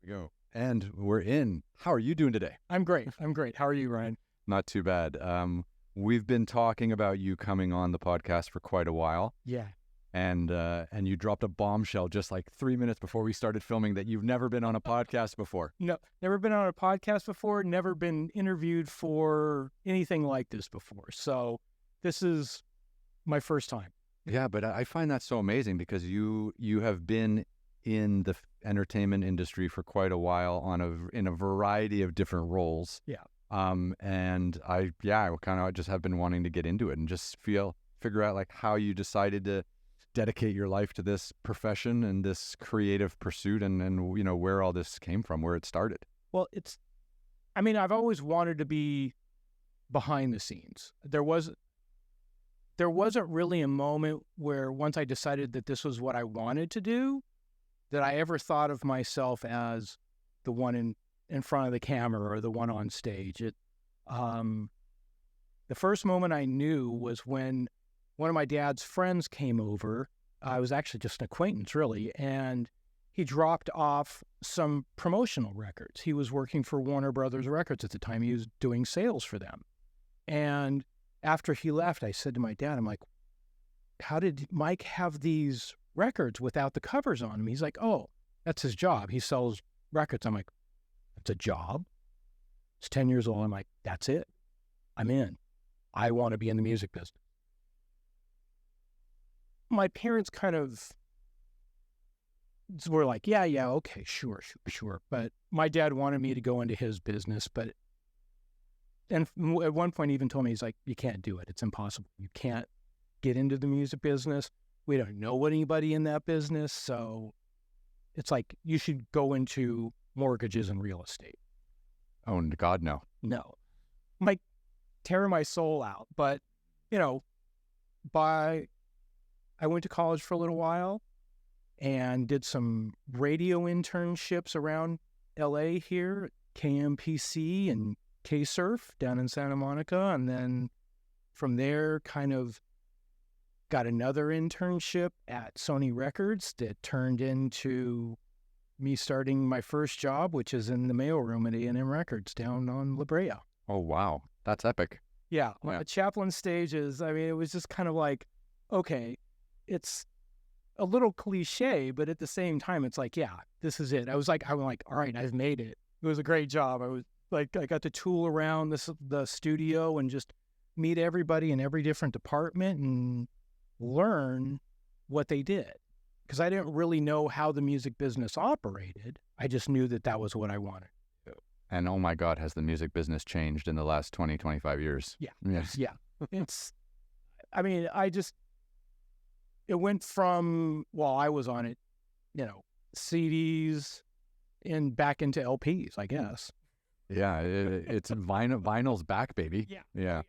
go. And we're in. How are you doing today? I'm great. How are you, Ryan? Not too bad. We've been talking about you coming on the podcast for quite a while. Yeah. And you dropped a bombshell just like 3 minutes before we started filming that you've never been on a podcast before. No, never been on a podcast before, never been interviewed for anything like this before. So this is my first time. Yeah, but I find that so amazing because you have been in the entertainment industry for quite a while in a variety of different roles. Yeah. And I kind of just have been wanting to get into it and just figure out like how you decided to dedicate your life to this profession and this creative pursuit and you know, where all this came from, where it started. Well, I've always wanted to be behind the scenes. There wasn't really a moment where once I decided that this was what I wanted to do, that I ever thought of myself as the one in front of the camera or the one on stage. The first moment I knew was when one of my dad's friends came over. I was actually just an acquaintance, really, and he dropped off some promotional records. He was working for Warner Brothers Records at the time. He was doing sales for them. And after he left, I said to my dad, I'm like, how did Mike have these records without the covers on them? He's like, oh, that's his job. He sells records. I'm like, that's a job? It's 10 years old. I'm like, that's it. I'm in. I want to be in the music business. My parents kind of were like, yeah, okay, sure. But my dad wanted me to go into his business, and at one point he even told me, he's like, you can't do it. It's impossible. You can't get into the music business. We don't know anybody in that business. So it's like, you should go into mortgages and real estate. Oh, God, no. No. I'm like tearing my soul out. But, you know, I went to college for a little while and did some radio internships around LA here, KMPC and K-Surf down in Santa Monica. And then from there kind of got another internship at Sony Records that turned into me starting my first job, which is in the mailroom at A&M Records down on La Brea. Oh, wow. That's epic. Yeah. The Chaplin stages, it was just kind of like, okay, it's a little cliche, but at the same time, it's like, yeah, this is it. I'm like, all right, I've made it. It was a great job. I was like, I got to tool around the studio and just meet everybody in every different department and learn what they did. Because I didn't really know how the music business operated. I just knew that was what I wanted to do. And oh my God, has the music business changed in the last 20, 25 years? Yeah. Yes. Yeah. It went from, while I was on it, CDs and back into LPs, I guess. Yeah, it's vinyl's back, baby. Yeah.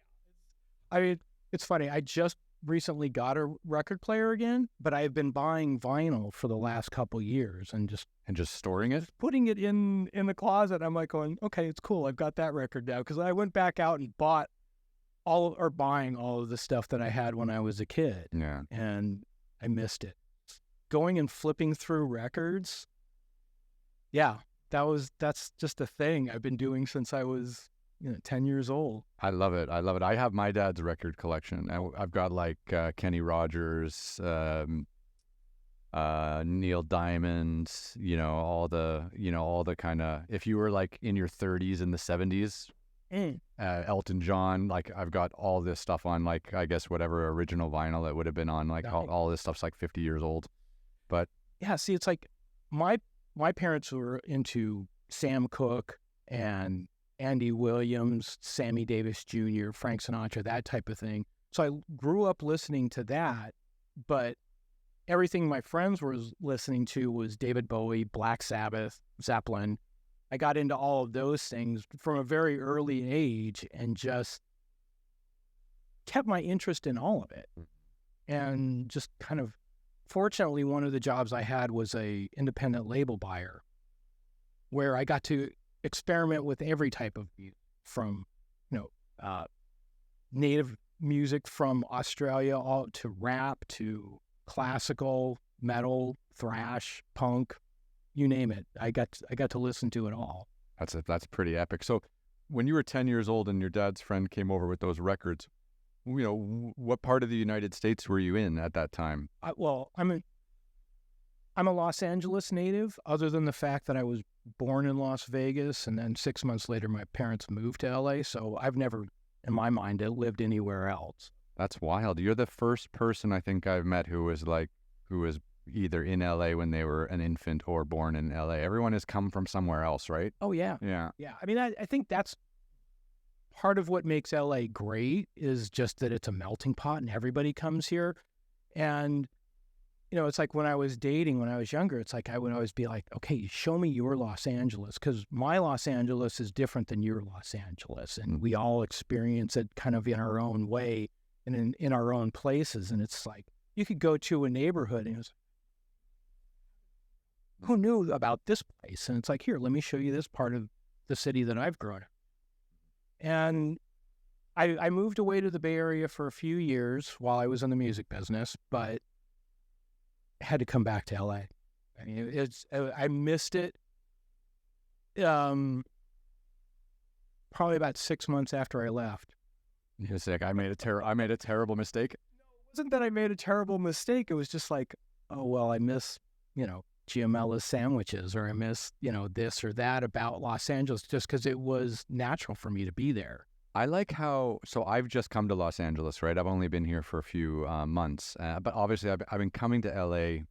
It's funny. I just recently got a record player again, but I've been buying vinyl for the last couple years and just storing it, putting it in the closet. I'm like going, okay, it's cool. I've got that record now because I went back out and buying all of the stuff that I had when I was a kid. Yeah, and I missed it. Going and flipping through records. Yeah, that's just a thing I've been doing since I was 10 years old. I love it. I have my dad's record collection. I've got like Kenny Rogers, Neil Diamond, all the kind of, if you were like in your 30s in the 70s, Elton John, like I've got all this stuff on, like, I guess whatever original vinyl it would have been on, like all this stuff's like 50 years old. But yeah, see, it's like my parents were into Sam Cooke and Andy Williams, Sammy Davis Jr., Frank Sinatra, that type of thing. So I grew up listening to that, but everything my friends were listening to was David Bowie, Black Sabbath, Zeppelin. I got into all of those things from a very early age and just kept my interest in all of it. And just kind of, fortunately, one of the jobs I had was a independent label buyer where I got to experiment with every type of music, from native music from Australia all to rap to classical, metal, thrash, punk, you name it. I got to listen to it all. That's pretty epic. So when you were 10 years old and your dad's friend came over with those records, what part of the United States were you in at that time? I'm a Los Angeles native, other than the fact that I was born in Las Vegas, and then 6 months later my parents moved to LA, so I've never, in my mind, lived anywhere else. That's wild. You're the first person I think I've met who was either in LA when they were an infant or born in LA. Everyone has come from somewhere else, right? Oh, yeah. Yeah. Yeah. I mean, I think that's part of what makes LA great, is just that it's a melting pot and everybody comes here. And, it's like when I was dating, when I was younger, it's like I would always be like, okay, show me your Los Angeles, because my Los Angeles is different than your Los Angeles. And we all experience it kind of in our own way and in our own places. And it's like, you could go to a neighborhood and it's, who knew about this place? And it's like, here, let me show you this part of the city that I've grown up. And I moved away to the Bay Area for a few years while I was in the music business, but had to come back to LA. I mean, I missed it. Probably about 6 months after I left. You're sick. I made a terrible mistake. No, it wasn't that I made a terrible mistake. It was just like, oh, well, I miss, Giamella's sandwiches, or I miss, this or that about Los Angeles, just because it was natural for me to be there. I like so I've just come to Los Angeles, right? I've only been here for a few months, but obviously I've been coming to LA.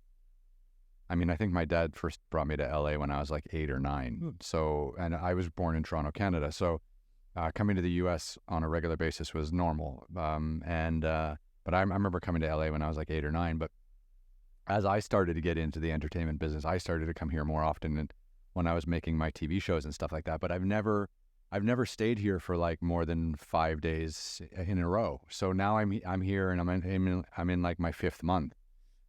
I mean, I think my dad first brought me to LA when I was like 8 or 9. So, and I was born in Toronto, Canada. So coming to the US on a regular basis was normal. But I remember coming to LA when I was like 8 or 9. But as I started to get into the entertainment business, I started to come here more often when I was making my TV shows and stuff like that. But I've never stayed here for like more than 5 days in a row. So now I'm here and I'm in like my 5th month,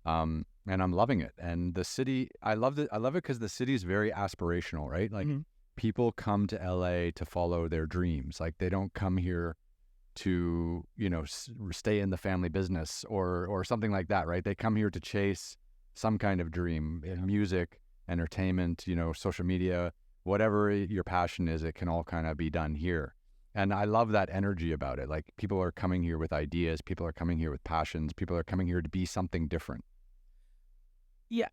and I'm loving it. And the city, I love it because the city is very aspirational, right? Like people come to LA to follow their dreams. Like they don't come here to stay in the family business or something like that, right? They come here to chase some kind of dream, music, entertainment, social media. Whatever your passion is, it can all kind of be done here. And I love that energy about it. Like people are coming here with ideas. People are coming here with passions. People are coming here to be something different. Yeah.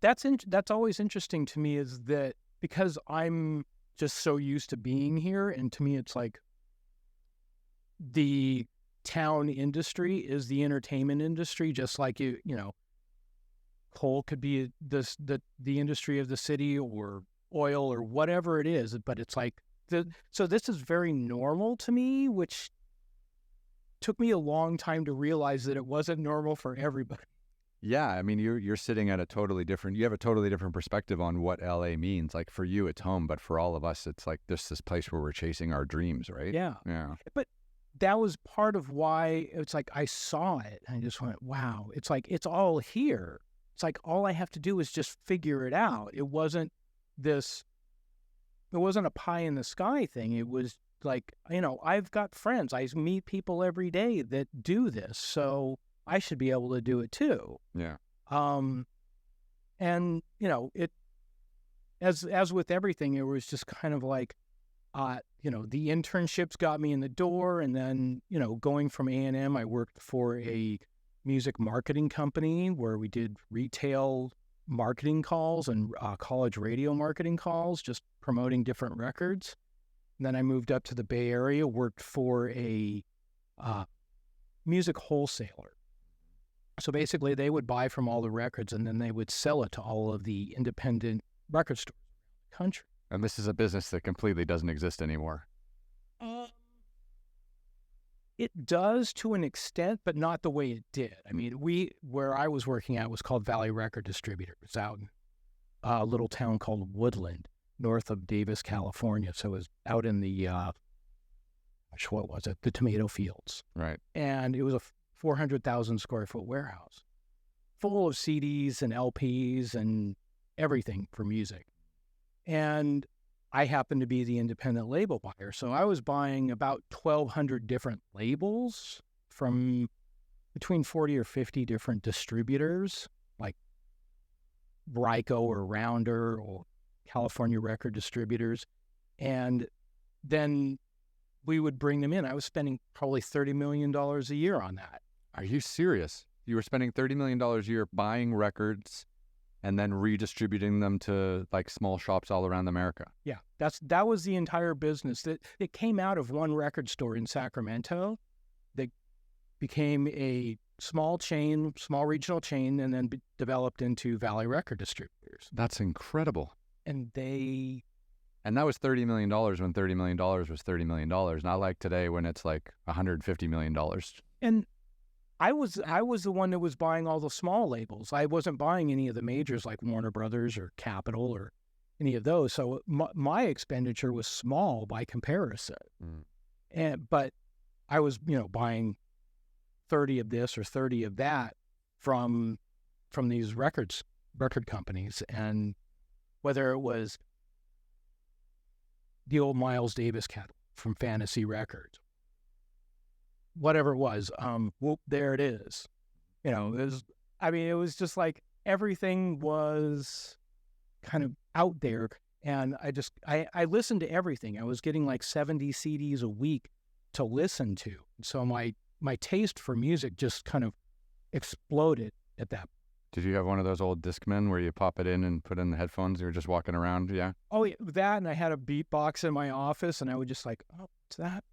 That's always interesting to me, is that because I'm just so used to being here, and to me it's like the town industry is the entertainment industry, just like coal could be the industry of the city, or oil, or whatever it is. But it's like so this is very normal to me, which took me a long time to realize that it wasn't normal for everybody. Yeah, I mean, you're sitting at you have a totally different perspective on what LA means. Like for you, it's home, but for all of us, it's like this place where we're chasing our dreams, right? Yeah. But that was part of why it's like I saw it and I just went, wow, it's like it's all here. It's like all I have to do is just figure it out. It wasn't a pie in the sky thing. It was like, I've got friends. I meet people every day that do this, so I should be able to do it too. Yeah. And it, as with everything, it was just kind of like, the internships got me in the door, and then, going from A&M, I worked for a music marketing company where we did retail marketing calls and college radio marketing calls, just promoting different records. And then I moved up to the Bay Area, worked for a music wholesaler. So basically they would buy from all the records and then they would sell it to all of the independent record stores around the country. And this is a business that completely doesn't exist anymore. It does to an extent, but not the way it did. I mean, where I was working at was called Valley Record Distributors out in a little town called Woodland, north of Davis, California. So it was out in the, what was it? The tomato fields. Right. And it was a 400,000 square foot warehouse full of CDs and LPs and everything for music. And I happened to be the independent label buyer. So I was buying about 1,200 different labels from between 40 or 50 different distributors, like Ryco or Rounder or California Record Distributors. And then we would bring them in. I was spending probably $30 million a year on that. Are you serious? You were spending $30 million a year buying records and then redistributing them to like small shops all around America. Yeah, that was the entire business. It came out of one record store in Sacramento that became a small regional chain, and then developed into Valley Record Distributors. That's incredible. And that was $30 million when $30 million was $30 million. Not like today when it's like $150 million. And I was the one that was buying all the small labels. I wasn't buying any of the majors like Warner Brothers or Capitol or any of those. So my expenditure was small by comparison. But I was, buying 30 of this or 30 of that from these record companies. And whether it was the old Miles Davis catalog from Fantasy Records, whatever it was, whoop, there it is. It was just like everything was kind of out there. And I listened to everything. I was getting like 70 CDs a week to listen to. So my taste for music just kind of exploded at that. Did you have one of those old Discmen where you pop it in and put in the headphones and you're just walking around? Yeah. Oh, yeah, that. And I had a beatbox in my office, and I would just like, oh, what's that?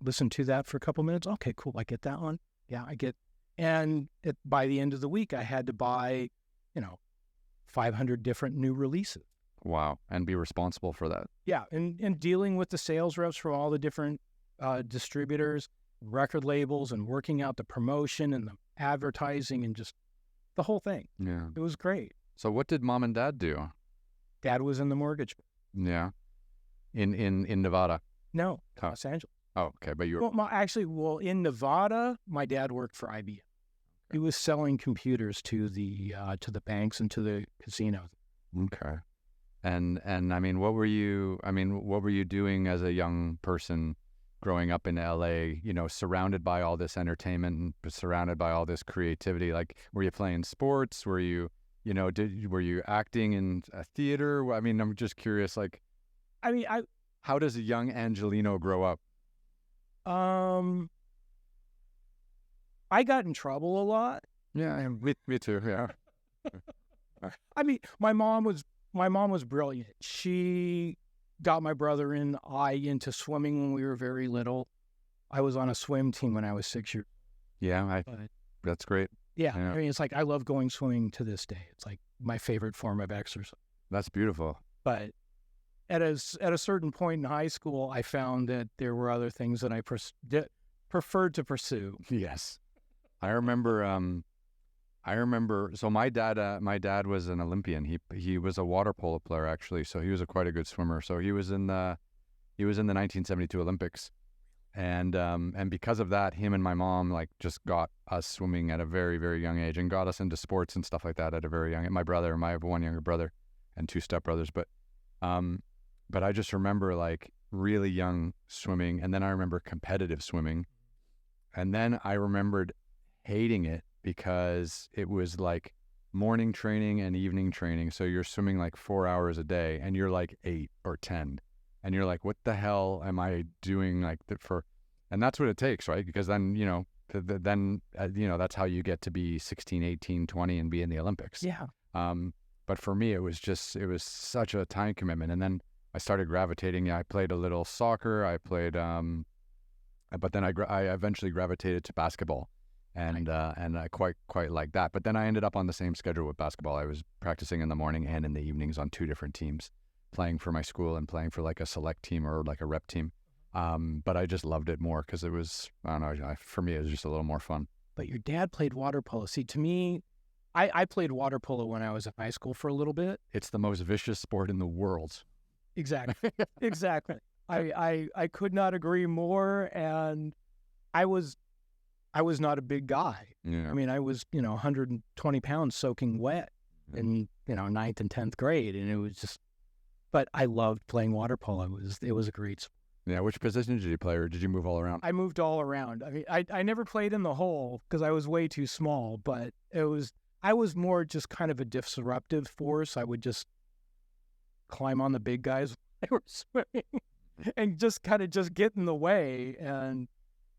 Listen to that for a couple minutes. Okay, cool. I get that one. Yeah, I get. And by the end of the week, I had to buy, 500 different new releases. Wow. And be responsible for that. Yeah. And dealing with the sales reps from all the different distributors, record labels, and working out the promotion and the advertising and just the whole thing. Yeah. It was great. So what did mom and dad do? Dad was in the mortgage. Yeah. In Nevada? No, Los Angeles. Oh, okay. But you were... in Nevada, my dad worked for IBM. He was selling computers to the banks and to the casinos. Okay. And I mean, what were you doing as a young person growing up in LA, surrounded by all this entertainment and surrounded by all this creativity? Like, were you playing sports? Were you, were you acting in a theater? I mean, I'm just curious, like, how does a young Angelino grow up? I got in trouble a lot. Yeah, me too. Yeah. I mean, my mom was brilliant. She got my brother and I into swimming when we were very little. I was on a swim team when I was 6 years. Yeah, that's great. Yeah, I mean, it's like I love going swimming to this day. It's like my favorite form of exercise. That's beautiful. But at a certain point in high school, I found that there were other things that I preferred to pursue. Yes, I remember. So my dad was an Olympian. He was a water polo player actually. So he was quite a good swimmer. So he was in the 1972 Olympics, and because of that, him and my mom like just got us swimming at a very, very young age and got us into sports and stuff like that at a very young age. I have one younger brother and two stepbrothers, but I just remember like really young swimming, and then I remember competitive swimming, and then I remembered hating it because it was like morning training and evening training. So you're swimming like 4 hours a day and you're like 8 or 10 and you're like, what the hell am I doing and that's what it takes, right? Because then, that's how you get to be 16, 18, 20 and be in the Olympics. Yeah. But for me, it was such a time commitment. And then I started gravitating. I played a little soccer. I played, but then I eventually gravitated to basketball. And I quite like that. But then I ended up on the same schedule with basketball. I was practicing in the morning and in the evenings on 2 different teams, playing for my school and playing for like a select team or like a rep team. But I just loved it more because it was, I don't know, for me, it was just a little more fun. But your dad played water polo. See, to me, I played water polo when I was in high school for a little bit. It's the most vicious sport in the world. Exactly. Exactly. I could not agree more. And I was not a big guy. Yeah. I mean, I was, 120 pounds soaking wet in, 9th and 10th grade. And it was just, but I loved playing water polo. It was a great sport. Yeah. Which position did you play, or did you move all around? I moved all around. I mean, I never played in the hole because I was way too small, but I was more just kind of a disruptive force. I would just climb on the big guys when they were swimming and just kind of just get in the way. And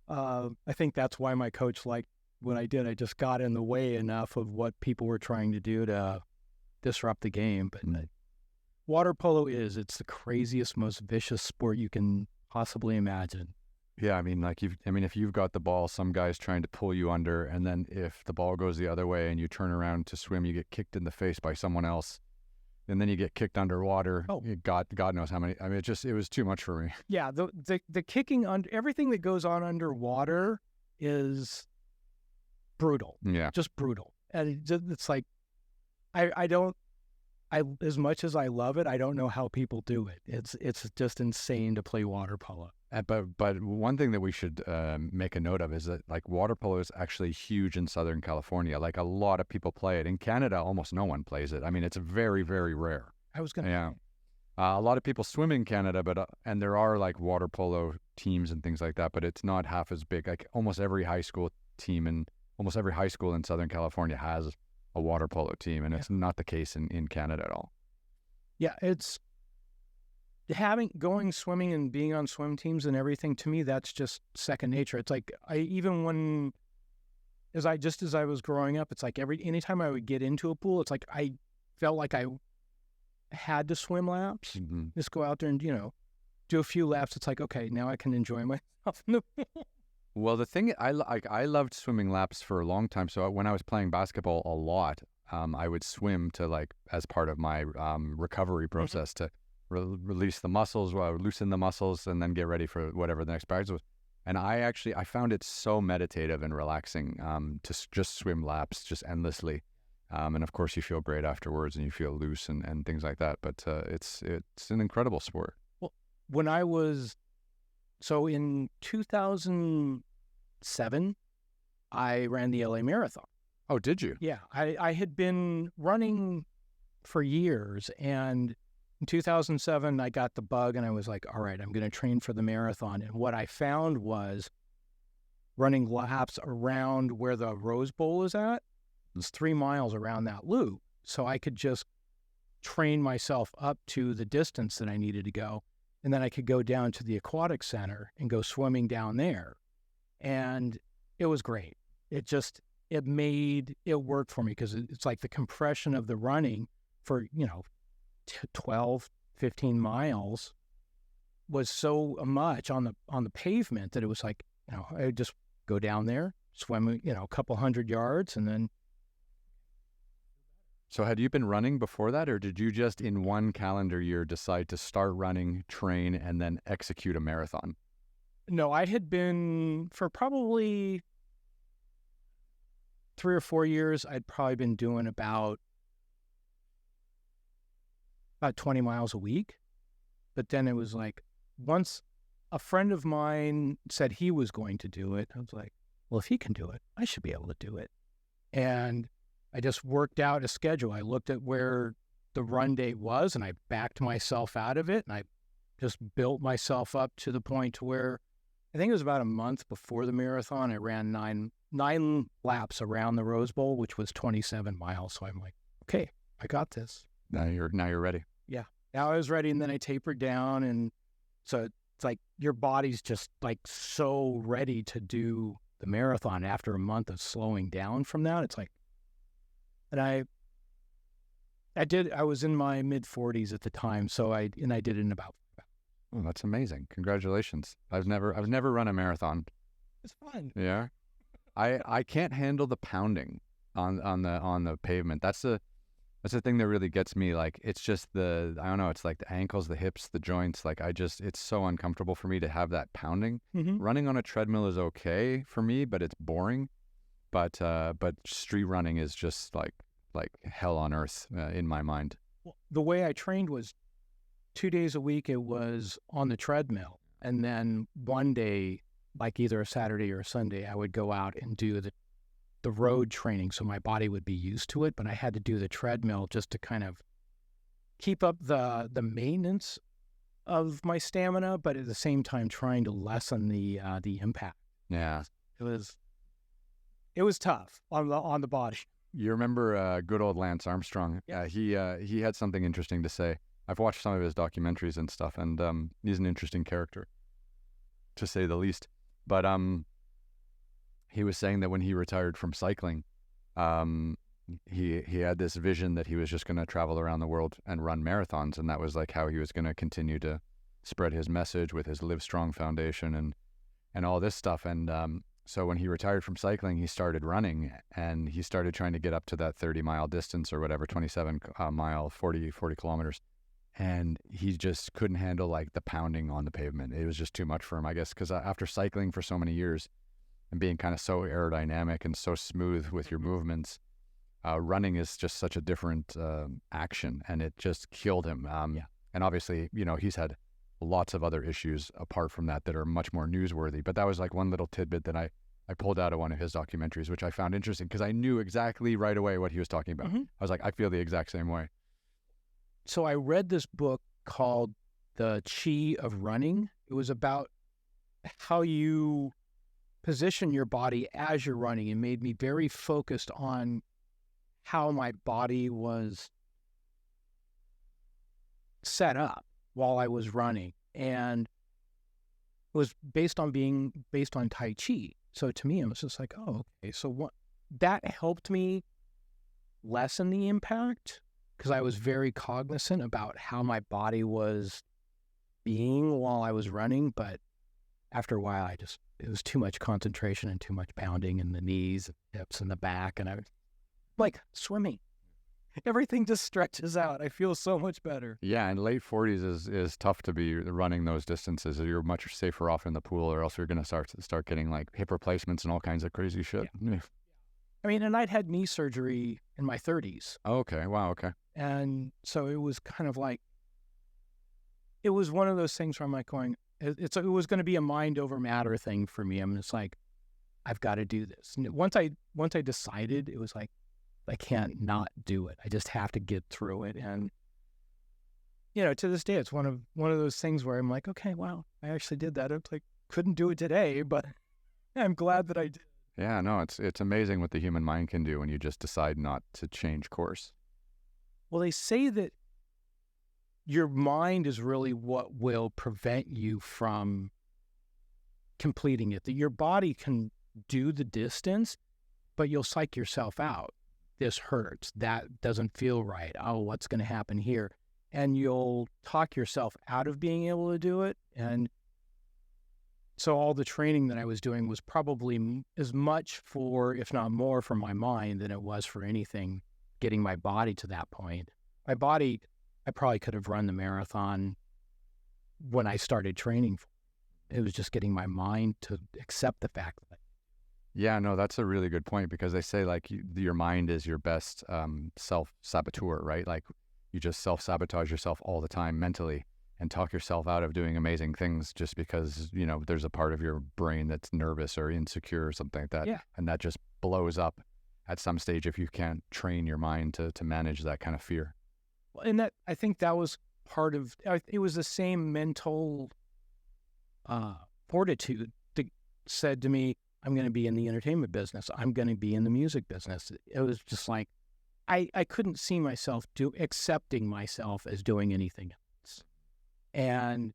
I think that's why my coach liked what I did. I just got in the way enough of what people were trying to do to disrupt the game. But water polo it's the craziest, most vicious sport you can possibly imagine. Yeah, I mean, like if you've got the ball, some guy's trying to pull you under, and then if the ball goes the other way and you turn around to swim, you get kicked in the face by someone else, and then you get kicked underwater. Oh, God knows how many. I mean, it was too much for me. Yeah, the kicking under everything that goes on underwater is brutal. Yeah, just brutal, and it's like I don't. As much as I love it, I don't know how people do it. It's just insane to play water polo. But one thing that we should make a note of is that like water polo is actually huge in Southern California. Like a lot of people play it. In Canada, almost no one plays it. I mean, it's very, very rare. I was gonna. Yeah. A lot of people swim in Canada, but and there are like water polo teams and things like that, but it's not half as big. Like almost every high school team and almost every high school in Southern California has a water polo team, and it's not the case in Canada at all. Yeah, it's going swimming and being on swim teams and everything. To me, that's just second nature. It's like as I was growing up, it's like anytime I would get into a pool, it's like I felt like I had to swim laps. Mm-hmm. Just go out there and do a few laps. It's like, okay, now I can enjoy myself in the pool. Well, the thing I loved swimming laps for a long time. So when I was playing basketball a lot, I would swim to like as part of my recovery process to release the muscles, loosen the muscles, and then get ready for whatever the next practice was. And I found it so meditative and relaxing to just swim laps just endlessly. And of course, you feel great afterwards, and you feel loose and things like that. But it's an incredible sport. Well, when I was in 2007, I ran the LA Marathon. Oh, did you? Yeah, I had been running for years, and in 2007, I got the bug, and I was like, all right, I'm going to train for the marathon. And what I found was running laps around where the Rose Bowl is at. It's 3 miles around that loop. So I could just train myself up to the distance that I needed to go. And then I could go down to the aquatic center and go swimming down there. And it was great. It made it work for me because it's like the compression of the running for, 12, 15 miles was so much on the pavement that it was like, I would just go down there, swim, a couple hundred yards, and then. So had you been running before that, or did you just in one calendar year decide to start running, train, and then execute a marathon? No, I had been for probably 3 or 4 years. I'd probably been doing about 20 miles a week. But then it was like, once a friend of mine said he was going to do it, I was like, well, if he can do it, I should be able to do it. And I just worked out a schedule. I looked at where the run date was, and I backed myself out of it, and I just built myself up to the point to where I think it was about a month before the marathon. I ran nine laps around the Rose Bowl, which was 27 miles. So I'm like, okay, I got this. Now you're ready. Yeah. Now I was ready, and then I tapered down, and so it's like your body's just like so ready to do the marathon after a month of slowing down from that. It's like, and I was in my mid-40s at the time, so I did it in about. Oh, that's amazing! Congratulations. I've never run a marathon. It's fun. Yeah, I can't handle the pounding on the pavement. That's the thing that really gets me. Like it's just I don't know. It's like the ankles, the hips, the joints. Like it's so uncomfortable for me to have that pounding. Mm-hmm. Running on a treadmill is okay for me, but it's boring. But street running is just like hell on earth in my mind. Well, the way I trained was 2 days a week. It was on the treadmill, and then one day, like either a Saturday or a Sunday, I would go out and do the road training, so my body would be used to it. But I had to do the treadmill just to kind of keep up the maintenance of my stamina, but at the same time trying to lessen the impact. Yeah, It was tough on the body. You remember good old Lance Armstrong? Yes. He had something interesting to say. I've watched some of his documentaries and stuff, and he's an interesting character, to say the least. But he was saying that when he retired from cycling, he had this vision that he was just going to travel around the world and run marathons, and that was like how he was going to continue to spread his message with his Live Strong Foundation and all this stuff. And so when he retired from cycling, he started running, and he started trying to get up to that 30-mile distance or whatever, 27-mile, 40 kilometers. And he just couldn't handle like the pounding on the pavement. It was just too much for him, I guess, because after cycling for so many years and being kind of so aerodynamic and so smooth with your movements, running is just such a different action, and it just killed him. And obviously, he's had lots of other issues apart from that are much more newsworthy. But that was like one little tidbit that I pulled out of one of his documentaries, which I found interesting because I knew exactly right away what he was talking about. I was like, I feel the exact same way. So I read this book called The Chi of Running. It was about how you position your body as you're running. It made me very focused on how my body was set up while I was running. And it was based on Tai Chi. So to me, it was just like, oh, okay. So what that helped me lessen the impact, because I was very cognizant about how my body was being while I was running. But after a while, it was too much concentration and too much pounding in the knees, hips, and the back. And I was like swimming. Everything just stretches out. I feel so much better. Yeah, and late 40s is tough to be running those distances. You're much safer off in the pool, or else you're going to start getting like hip replacements and all kinds of crazy shit. Yeah. I mean, and I'd had knee surgery in my 30s. Oh, okay. Wow. Okay. And so it was kind of like, it was one of those things where I'm like going, it was going to be a mind over matter thing for me. I'm just like, I've got to do this. And once I decided, it was like, I can't not do it. I just have to get through it. And, to this day, it's one of those things where I'm like, okay, wow, I actually did that. It's like, couldn't do it today, but I'm glad that I did. Yeah, no, it's amazing what the human mind can do when you just decide not to change course. Well, they say that your mind is really what will prevent you from completing it, that your body can do the distance, but you'll psych yourself out. This hurts. That doesn't feel right. Oh, what's going to happen here? And you'll talk yourself out of being able to do it. And so all the training that I was doing was probably as much for, if not more, for my mind than it was for anything getting my body to that point. My body, I probably could have run the marathon when I started training. It was just getting my mind to accept the fact that. Yeah, no, that's a really good point, because they say like your mind is your best self-saboteur, right? Like you just self-sabotage yourself all the time mentally and talk yourself out of doing amazing things just because, there's a part of your brain that's nervous or insecure or something like that. Yeah. And that just blows up at some stage if you can't train your mind to manage that kind of fear. Well, and I think that was part of, it was the same mental fortitude that said to me, I'm going to be in the entertainment business. I'm going to be in the music business. It was just like, I couldn't see myself accepting myself as doing anything else. And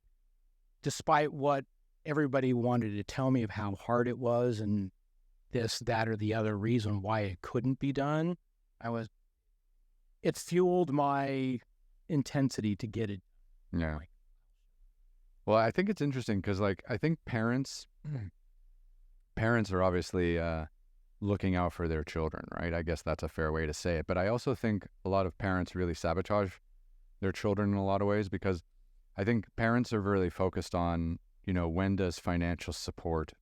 despite what everybody wanted to tell me of how hard it was and this, that, or the other reason why it couldn't be done, it fueled my intensity to get it. Yeah. Well, I think it's interesting because I think parents are obviously looking out for their children, right? I guess that's a fair way to say it. But I also think a lot of parents really sabotage their children in a lot of ways, because I think parents are really focused on, when does financial support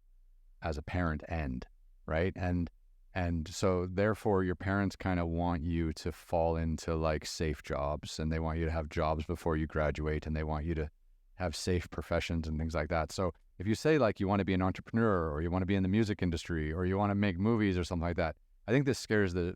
as a parent end, right? And so therefore your parents kind of want you to fall into like safe jobs, and they want you to have jobs before you graduate, and they want you to have safe professions and things like that. So if you say like you want to be an entrepreneur, or you want to be in the music industry, or you want to make movies or something like that, I think this scares the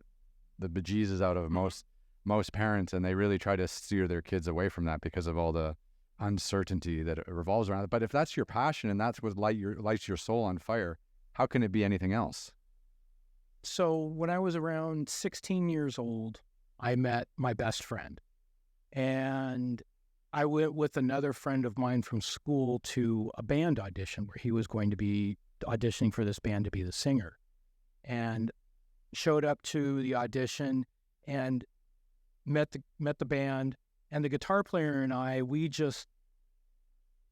bejesus out of most parents, and they really try to steer their kids away from that because of all the uncertainty that it revolves around it. But if that's your passion and that's what lights your soul on fire, how can it be anything else? So when I was around 16 years old, I met my best friend. And I went with another friend of mine from school to a band audition where he was going to be auditioning for this band to be the singer. And showed up to the audition and met the band. And the guitar player and I, we just,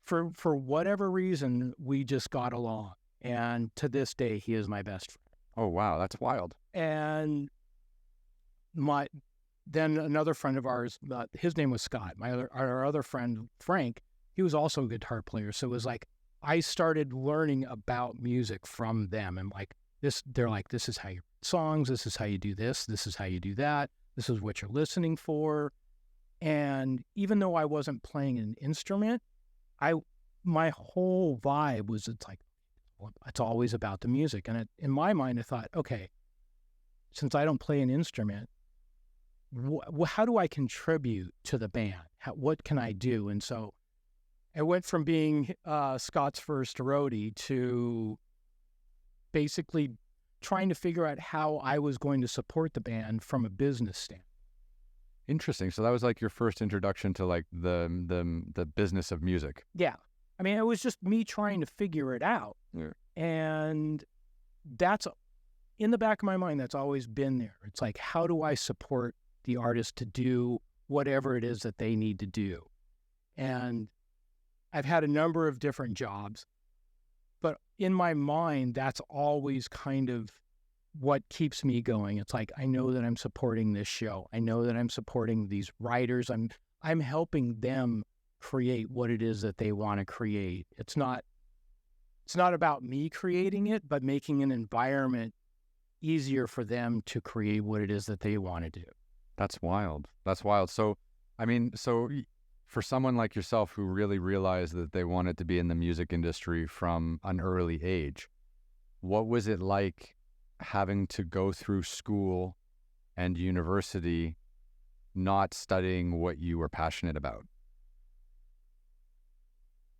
for whatever reason, we just got along. And to this day, he is my best friend. Oh, wow. That's wild. And then another friend of ours, his name was Scott. Our other friend, Frank, he was also a guitar player. So it was like, I started learning about music from them. And like this, they're like, this is how you write songs. This is how you do this. This is how you do that. This is what you're listening for. And even though I wasn't playing an instrument, my whole vibe was, it's like, it's always about the music. And in my mind, I thought, okay, since I don't play an instrument, how do I contribute to the band? What can I do? And so I went from being Scott's first roadie to basically trying to figure out how I was going to support the band from a business standpoint. Interesting. So that was like your first introduction to like the business of music. Yeah. I mean, it was just me trying to figure it out. Yeah. And that's in the back of my mind, that's always been there. It's like, how do I support the artist to do whatever it is that they need to do? And I've had a number of different jobs, but in my mind, that's always kind of what keeps me going. It's like, I know that I'm supporting this show. I know that I'm supporting these writers. I'm helping them create what it is that they want to create. It's not about me creating it, but making an environment easier for them to create what it is that they want to do. That's wild. That's wild. So, I mean, for someone like yourself who really realized that they wanted to be in the music industry from an early age, what was it like having to go through school and university not studying what you were passionate about?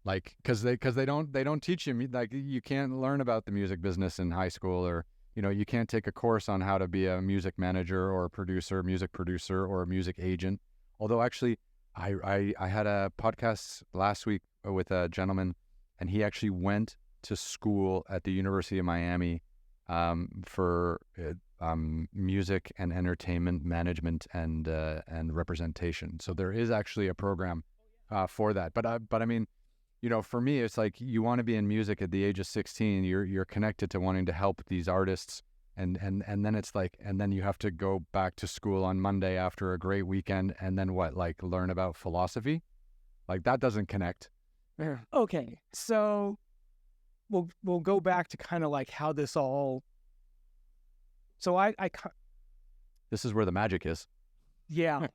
Like, because they don't teach you, like, you can't learn about the music business in high school, or you can't take a course on how to be a music manager or a producer, music producer, or a music agent. Although actually, I had a podcast last week with a gentleman, and he actually went to school at the University of Miami for music and entertainment management and representation. So there is actually a program for that. But I mean, for me, it's like, you want to be in music at the age of 16. You're connected to wanting to help these artists, and then it's like, and then you have to go back to school on Monday after a great weekend, and then what? Like, learn about philosophy? Like, that doesn't connect. Okay, so we'll go back to kind of like how this all. So This is where the magic is. Yeah.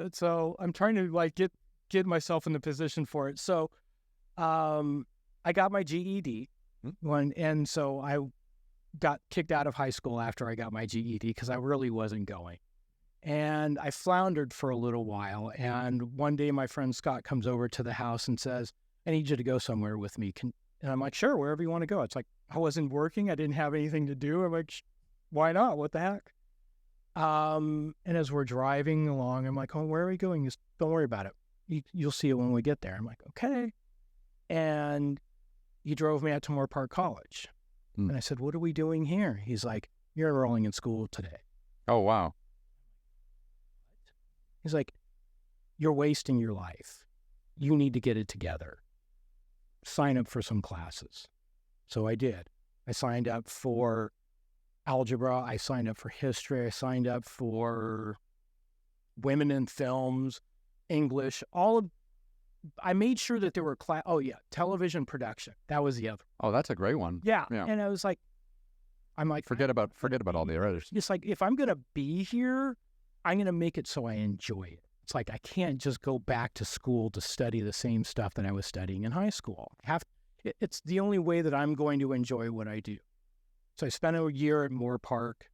So I'm trying to like get myself in the position for it. So I got my GED and so I got kicked out of high school after I got my GED because I really wasn't going. And I floundered for a little while. And one day my friend Scott comes over to the house and says, I need you to go somewhere with me. And I'm like, sure, wherever you want to go. It's like, I wasn't working. I didn't have anything to do. I'm like, why not? What the heck? And as we're driving along, I'm like, oh, where are we going? Just don't worry about it. You'll see it when we get there. I'm like, okay. And he drove me out to Moore Park College. And I said, what are we doing here? He's like, you're enrolling in school today. Oh, wow. He's like, you're wasting your life. You need to get it together. Sign up for some classes. So I did. I signed up for algebra. I signed up for history. I signed up for women in films, English, I made sure that there were television production. That was the other. Oh, that's a great one. Yeah. And I was like, forget about all the others. It's like, if I'm going to be here, I'm going to make it so I enjoy it. It's like, I can't just go back to school to study the same stuff that I was studying in high school. It's the only way that I'm going to enjoy what I do. So I spent a year at Moore Park.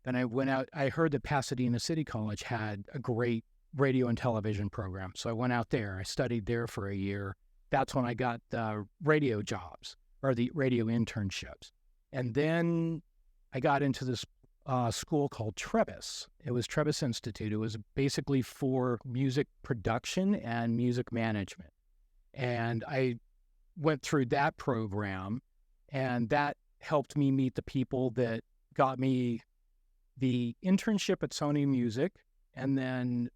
Then I went out. I heard that Pasadena City College had a great radio and television program. So I went out there. I studied there for a year. That's when I got the radio jobs, or the radio internships. And then I got into this school called Trebas. It was Trebas Institute. It was basically for music production and music management. And I went through that program, and that helped me meet the people that got me the internship at Sony Music. And then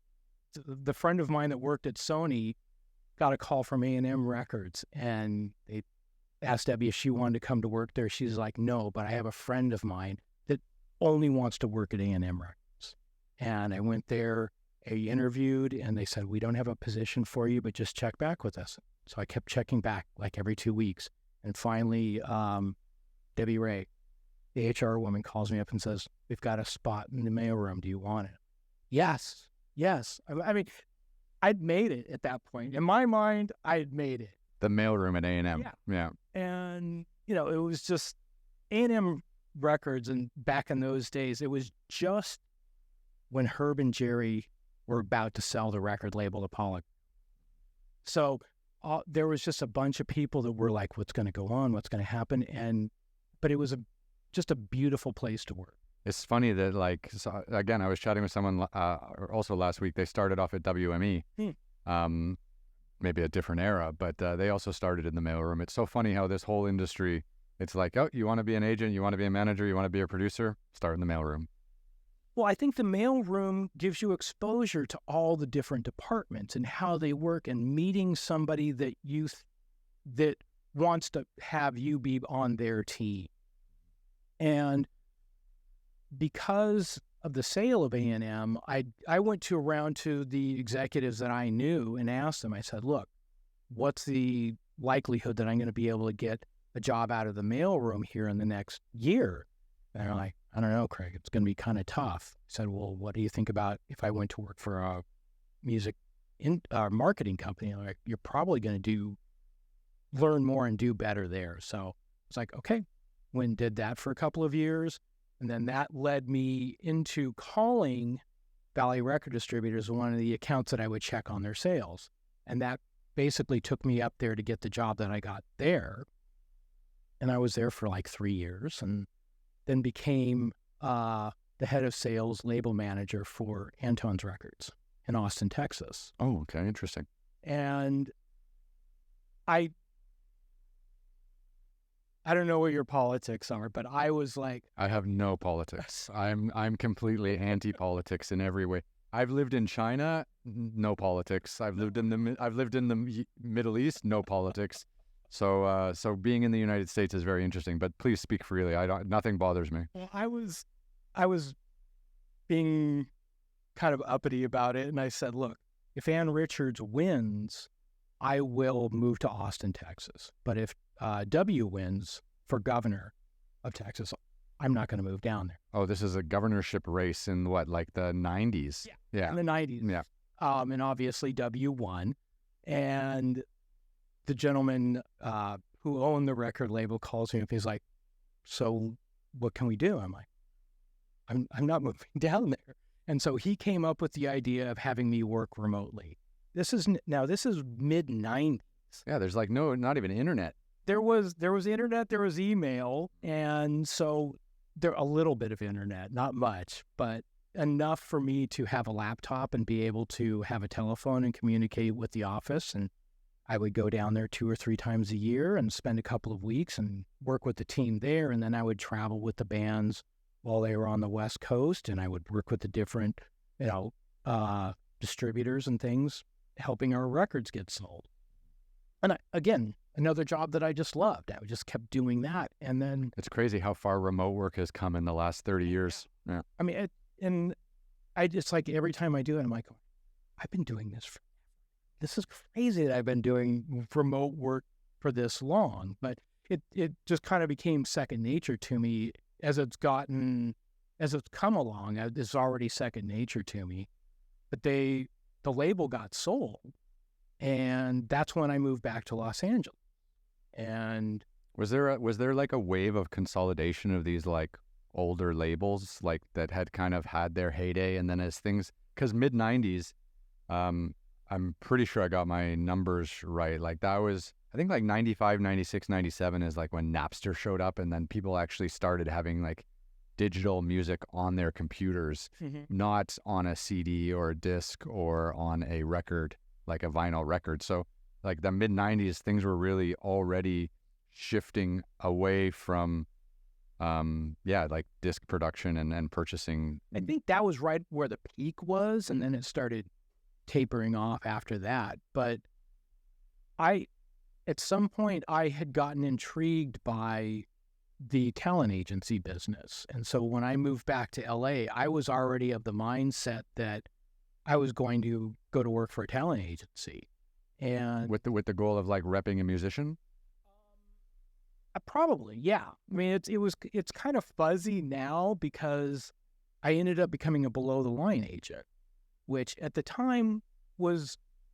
the friend of mine that worked at Sony got a call from A&M Records, and they asked Debbie if she wanted to come to work there. She's like, no, but I have a friend of mine that only wants to work at A&M Records. And I went there, I interviewed, and they said, we don't have a position for you, but just check back with us. So I kept checking back like every 2 weeks. And finally, Debbie Ray, the HR woman, calls me up and says, we've got a spot in the mailroom. Do you want it? Yes. I mean, I'd made it at that point. In my mind, I had made it. The mailroom at A&M. Yeah. And, it was just A&M Records. And back in those days, it was just when Herb and Jerry were about to sell the record label to Pyle. So there was just a bunch of people that were like, what's going to go on? What's going to happen? But it was just a beautiful place to work. It's funny that, so again, I was chatting with someone also last week. They started off at WME, maybe a different era, but they also started in the mailroom. It's so funny how this whole industry, it's like, oh, you want to be an agent, you want to be a manager, you want to be a producer, start in the mailroom. Well, I think the mailroom gives you exposure to all the different departments and how they work, and meeting somebody that that wants to have you be on their team. And because of the sale of A&M, I went around to the executives that I knew and asked them, I said, look, what's the likelihood that I'm going to be able to get a job out of the mailroom here in the next year? And they're like, I don't know, Craig, it's going to be kind of tough. I said, well, what do you think about if I went to work for a music marketing company? Like, you're probably going to learn more and do better there. So it's like, okay, went and did that for a couple of years. And then that led me into calling Valley Record Distributors, one of the accounts that I would check on their sales. And that basically took me up there to get the job that I got there. And I was there for like 3 years, and then became the head of sales label manager for Antone's Records in Austin, Texas. Oh, okay. Interesting. And I don't know what your politics are, but I was like, I have no politics. I'm completely anti-politics in every way. I've lived in China, no politics. I've lived in the Middle East, no politics. So being in the United States is very interesting. But please speak freely. Nothing bothers me. Well, I was being kind of uppity about it, and I said, look, if Ann Richards wins, I will move to Austin, Texas. But if W wins for governor of Texas, I'm not going to move down there. Oh, this is a governorship race in what, like the 90s? Yeah. In the 90s. Yeah. And obviously W won. And the gentleman who owned the record label calls me up. He's like, so what can we do? I'm like, I'm not moving down there. And so he came up with the idea of having me work remotely. This is mid-90s. Yeah, there's like not even internet. There was internet, there was email, and so there a little bit of internet, not much, but enough for me to have a laptop and be able to have a telephone and communicate with the office. And I would go down there 2 or 3 times a year and spend a couple of weeks and work with the team there. And then I would travel with the bands while they were on the West Coast, and I would work with the different, distributors and things, helping our records get sold. And again, another job that I just loved. I just kept doing that. And then it's crazy how far remote work has come in the last 30 years. Yeah. I mean, and I just like every time I do it, I'm like, I've been doing this. This is crazy that I've been doing remote work for this long. But it just kind of became second nature to me as it's come along. It's already second nature to me. But the label got sold. And that's when I moved back to Los Angeles. And was there like a wave of consolidation of these like older labels like that had kind of had their heyday, and then as things, because mid-90s, I'm pretty sure I got my numbers right. Like that was, I think like 95, 96, 97 is like when Napster showed up, and then people actually started having like digital music on their computers, not on a CD or a disc or on a record, like a vinyl record. So like the mid 90s, things were really already shifting away from, like disc production and purchasing. I think that was right where the peak was, and then it started tapering off after that. But at some point, I had gotten intrigued by the talent agency business. And so when I moved back to LA, I was already of the mindset that I was going to go to work for a talent agency. And With the goal of like repping a musician? Probably, yeah. I mean, it's kind of fuzzy now because I ended up becoming a below the line agent, which at the time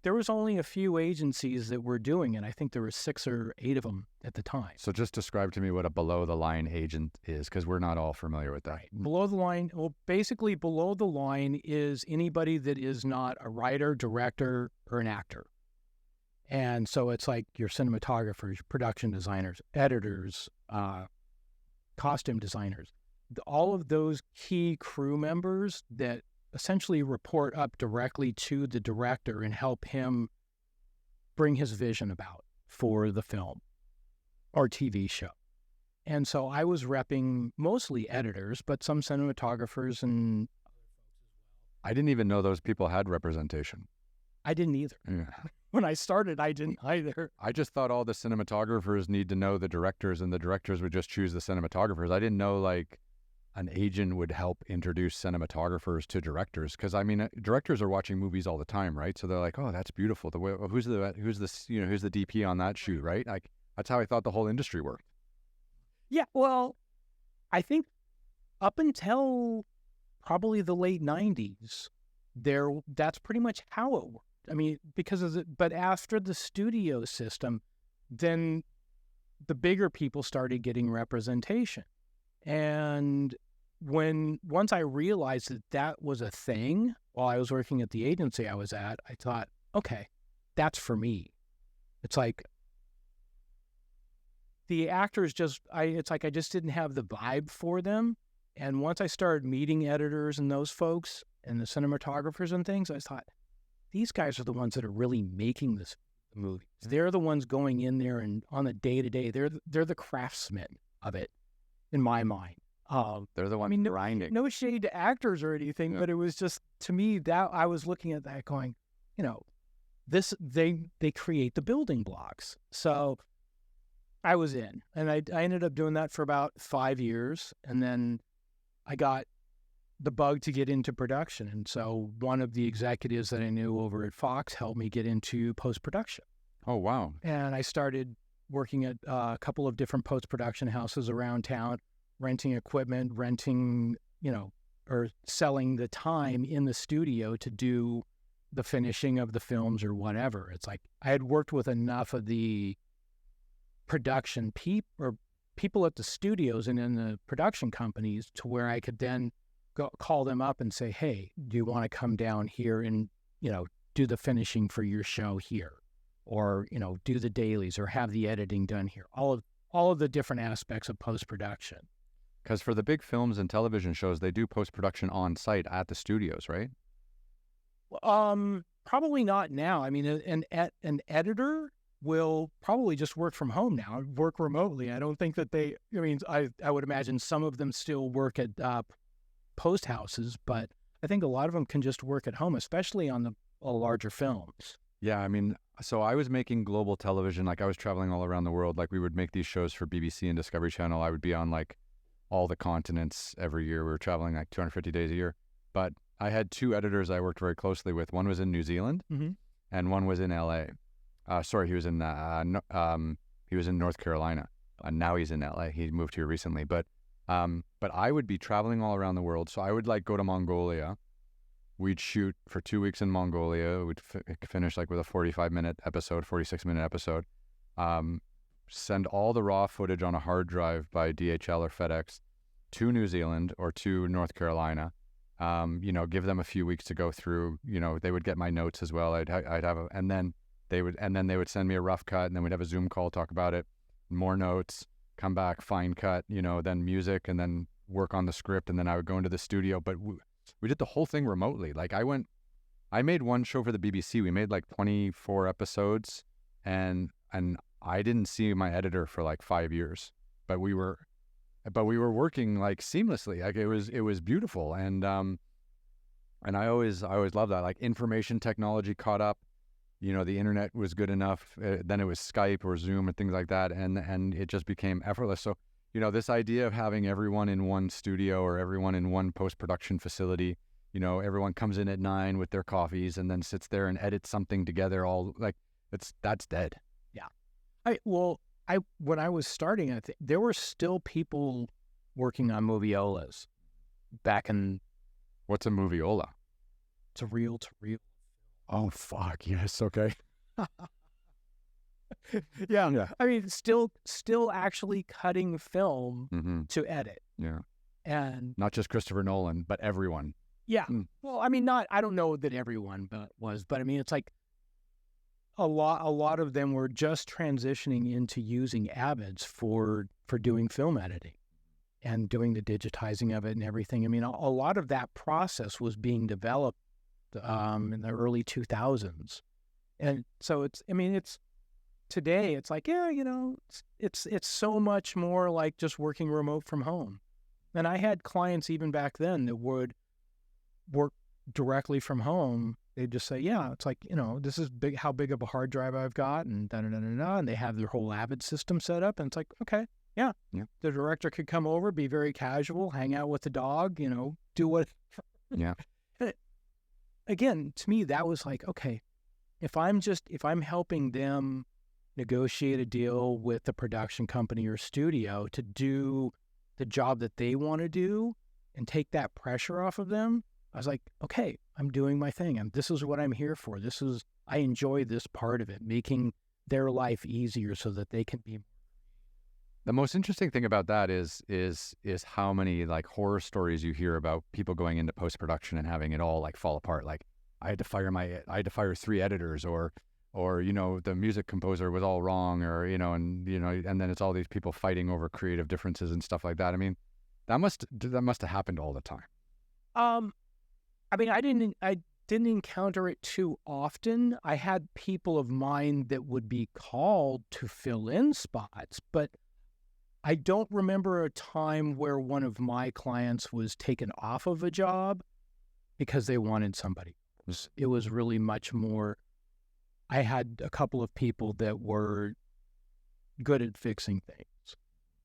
there was only a few agencies that were doing it. I think there were 6 or 8 of them at the time. So just describe to me what a below the line agent is, because we're not all familiar with that. Right. Below the line, well, basically below the line is anybody that is not a writer, director, or an actor. And so it's like your cinematographers, your production designers, editors, costume designers, all of those key crew members that essentially report up directly to the director and help him bring his vision about for the film or TV show. And so I was repping mostly editors, but some cinematographers, and I didn't even know those people had representation. I didn't either. Yeah. When I started, I didn't either. I just thought all the cinematographers need to know the directors, and the directors would just choose the cinematographers. I didn't know like an agent would help introduce cinematographers to directors, because I mean, directors are watching movies all the time, right? So they're like, "Oh, that's beautiful. Who's the DP on that shoot, right?" Like that's how I thought the whole industry worked. Yeah, well, I think up until probably the late 90s, that's pretty much how it worked. I mean, but after the studio system, then the bigger people started getting representation. And once I realized that was a thing while I was working at the agency I was at, I thought, okay, that's for me. It's like the actors it's like I just didn't have the vibe for them. And once I started meeting editors and those folks and the cinematographers and things, I thought, these guys are the ones that are really making this movie. They're the ones going in there and on the day-to-day, they're the craftsmen of it, in my mind. They're the ones grinding. No shade to actors or anything, but it was just, to me, that I was looking at that going, they create the building blocks. So I was in, and I ended up doing that for about 5 years, and then I got the bug to get into production. And so one of the executives that I knew over at Fox helped me get into post-production. Oh, wow. And I started working at a couple of different post-production houses around town, renting equipment, or selling the time in the studio to do the finishing of the films or whatever. It's like I had worked with enough of the production people at the studios and in the production companies to where I could then call them up and say, hey, do you want to come down here and, do the finishing for your show here? Or, do the dailies or have the editing done here? All of the different aspects of post-production. Because for the big films and television shows, they do post-production on site at the studios, right? Probably not now. I mean, an editor will probably just work from home now, work remotely. I don't think that I would imagine some of them still work at post houses, but I think a lot of them can just work at home, especially on the larger films. Yeah, I mean, so I was making global television. Like I was traveling all around the world. Like we would make these shows for BBC and Discovery Channel. I would be on like all the continents every year. We were traveling like 250 days a year. But I had 2 editors I worked very closely with. One was in New Zealand, and one was in LA. He was in North Carolina. Now he's in LA. He moved here recently. But I would be traveling all around the world. So I would like go to Mongolia. We'd shoot for 2 weeks in Mongolia. We'd finish like with a 46-minute episode. Send all the raw footage on a hard drive by DHL or FedEx to New Zealand or to North Carolina. Give them a few weeks to go through. They would get my notes as well. And then they would send me a rough cut, and then we'd have a Zoom call, talk about it, more notes, come back, fine cut, then music, and then work on the script, and then I would go into the studio. But we did the whole thing remotely. Like I made one show for the BBC. We made like 24 episodes, and I didn't see my editor for like 5 years. But we were working like seamlessly. Like it was beautiful, and I always loved that. Like information technology caught up. You know, the internet was good enough. Then it was Skype or Zoom and things like that, and it just became effortless. So, you know, this idea of having everyone in one studio or everyone in one post-production facility, you know, everyone comes in at 9 with their coffees and then sits there and edits something together, all like that's dead. Yeah. When I was starting, I think there were still people working on moviolas back in. What's a moviola? It's a reel-to-reel. Oh, fuck. Yes. Okay. Yeah. I mean, still actually cutting film to edit. Yeah. And not just Christopher Nolan, but everyone. Yeah. Well, I mean, I don't know that everyone but I mean, it's like a lot of them were just transitioning into using Avids for doing film editing and doing the digitizing of it and everything. I mean, a lot of that process was being developed in the early 2000s. And so today it's like, yeah, you know, it's so much more like just working remote from home. And I had clients even back then that would work directly from home. They'd just say, yeah, it's like, you know, this is big, how big of a hard drive I've got, and and they have their whole Avid system set up, and it's like, okay, yeah. The director could come over, be very casual, hang out with the dog, you know, do what. Yeah. Again, to me, that was like, okay, if I'm helping them negotiate a deal with the production company or studio to do the job that they want to do and take that pressure off of them, I was like, okay, I'm doing my thing. This is what I'm here for. I enjoy this part of it, making their life easier so that they can be. The most interesting thing about that is how many like horror stories you hear about people going into post-production and having it all like fall apart. Like I had to fire 3 editors, or you know, the music composer was all wrong, or you know, and then it's all these people fighting over creative differences and stuff like that. I mean, that must have happened all the time. I mean, I didn't encounter it too often. I had people of mine that would be called to fill in spots, but I don't remember a time where one of my clients was taken off of a job because they wanted somebody. It was really much more. I had a couple of people that were good at fixing things.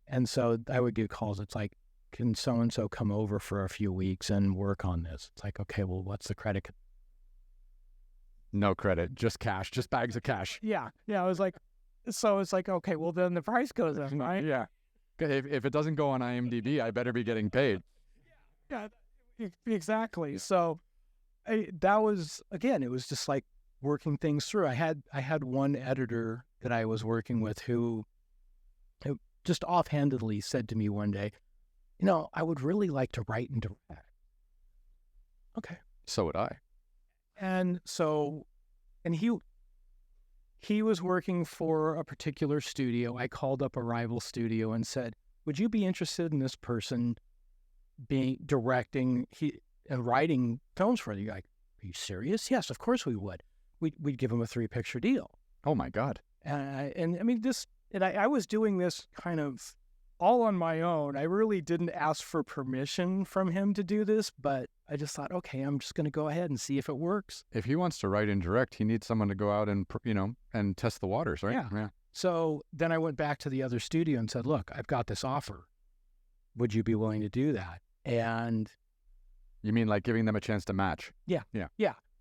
And so I would get calls. It's like, can so-and-so come over for a few weeks and work on this? It's like, okay, well, what's the credit? No credit, just cash, just bags of cash. Yeah. I was like, so it's like, okay, well, then the price goes up, right? Yeah. If it doesn't go on IMDb, I better be getting paid. Yeah, exactly. So that was, again, it was just like working things through. I had one editor that I was working with who just offhandedly said to me one day, you know, I would really like to write and direct. Okay. So would I. And he was working for a particular studio. I called up a rival studio and said, would you be interested in this person directing and writing films for you? Like, are you serious? Yes, of course we would. We'd give him a 3-picture deal. Oh my God. And I mean, I was doing this kind of all on my own. I really didn't ask for permission from him to do this, but I just thought, okay, I'm just going to go ahead and see if it works. If he wants to write and direct, he needs someone to go out and, you know, and test the waters, right? Yeah. So then I went back to the other studio and said, look, I've got this offer. Would you be willing to do that? And you mean like giving them a chance to match? Yeah.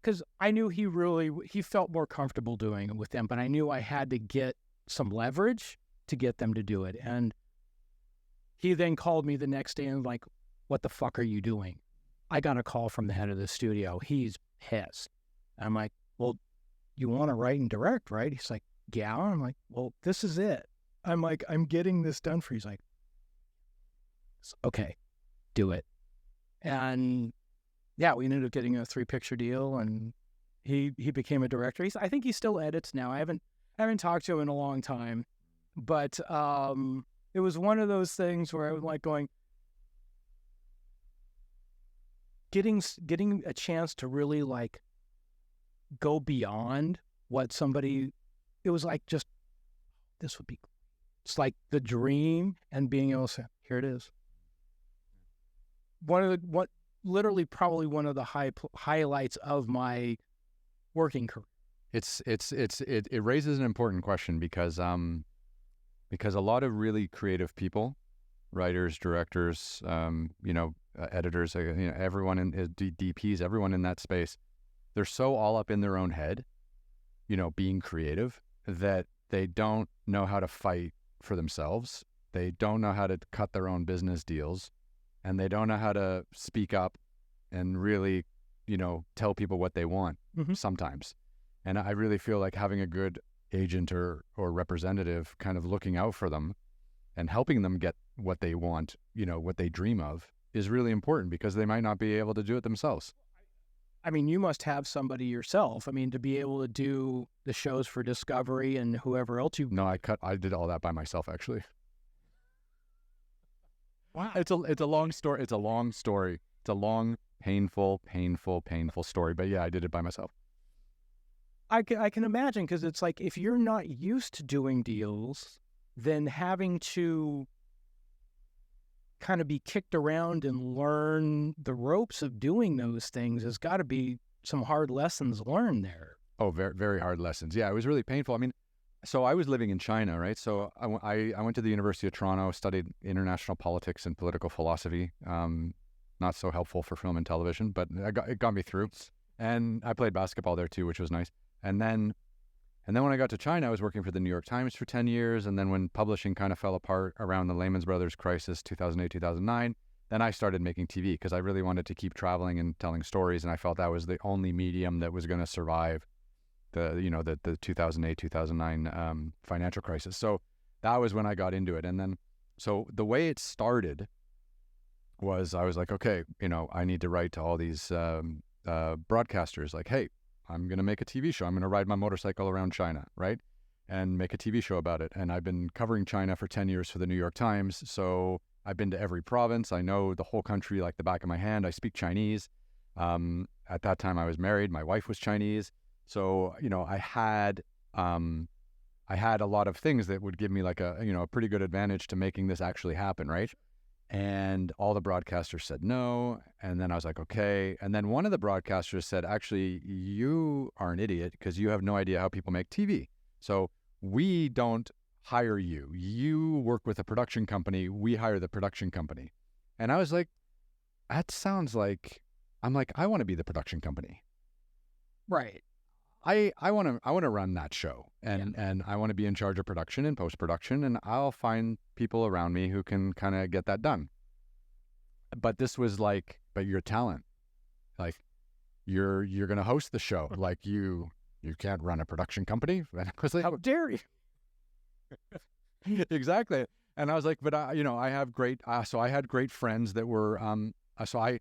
Because I knew he felt more comfortable doing it with them, but I knew I had to get some leverage to get them to do it. And he then called me the next day and like, what the fuck are you doing? I got a call from the head of the studio. He's pissed. I'm like, well, you want to write and direct, right? He's like, yeah. I'm like, well, this is it. I'm like, I'm getting this done for you. He's like, okay, do it. And yeah, we ended up getting a 3-picture deal, and he became a director. I think he still edits now. I haven't talked to him in a long time, but it was one of those things where I was like going, getting a chance to really like go beyond what somebody, it was like just, this would be, it's like the dream, and being able to say, here it is. Literally probably one of the highlights of my working career. It raises an important question because a lot of really creative people, writers, directors, editors, everyone in DPs, everyone in that space, they're so all up in their own head, being creative, that they don't know how to fight for themselves. They don't know how to cut their own business deals, and they don't know how to speak up and really, tell people what they want sometimes. And I really feel like having a good agent or representative kind of looking out for them and helping them get what they want, what they dream of, is really important, because they might not be able to do it themselves. I mean, you must have somebody yourself. I mean, to be able to do the shows for Discovery and whoever else you... No, I did all that by myself, actually. Wow. It's a long story. It's a long story. It's a long, painful story. But yeah, I did it by myself. I can imagine, because it's like, if you're not used to doing deals, then having to kind of be kicked around and learn the ropes of doing those things has got to be some hard lessons learned there. Oh, very, very hard lessons. Yeah, it was really painful. I mean, so I was living in China, right? So I went to the University of Toronto, studied international politics and political philosophy. Not so helpful for film and television, but it got me through. And I played basketball there too, which was nice. And then when I got to China, I was working for the New York Times for 10 years. And then when publishing kind of fell apart around the Lehman Brothers crisis, 2008, 2009, then I started making TV, because I really wanted to keep traveling and telling stories. And I felt that was the only medium that was going to survive the 2008, 2009 financial crisis. So that was when I got into it. And then, so the way it started was, I was like, okay, I need to write to all these broadcasters, like, hey, I'm going to make a TV show. I'm going to ride my motorcycle around China, right? And make a TV show about it. And I've been covering China for 10 years for the New York Times. So I've been to every province. I know the whole country like the back of my hand. I speak Chinese. At that time I was married. My wife was Chinese. So, I had a lot of things that would give me like a pretty good advantage to making this actually happen, right? And all the broadcasters said no. And then I was like, okay. And then one of the broadcasters said, actually, you are an idiot, because you have no idea how people make TV. So we don't hire you. You work with a production company. We hire the production company. And I was like, that sounds like, I want to be the production company. Right. I want to run that show, and I want to be in charge of production and post-production, and I'll find people around me who can kind of get that done. But this was like, but your talent, like you're going to host the show. Like you can't run a production company. And I was like, how dare you? Exactly. And I was like, but I have great, so I had great friends that were, so I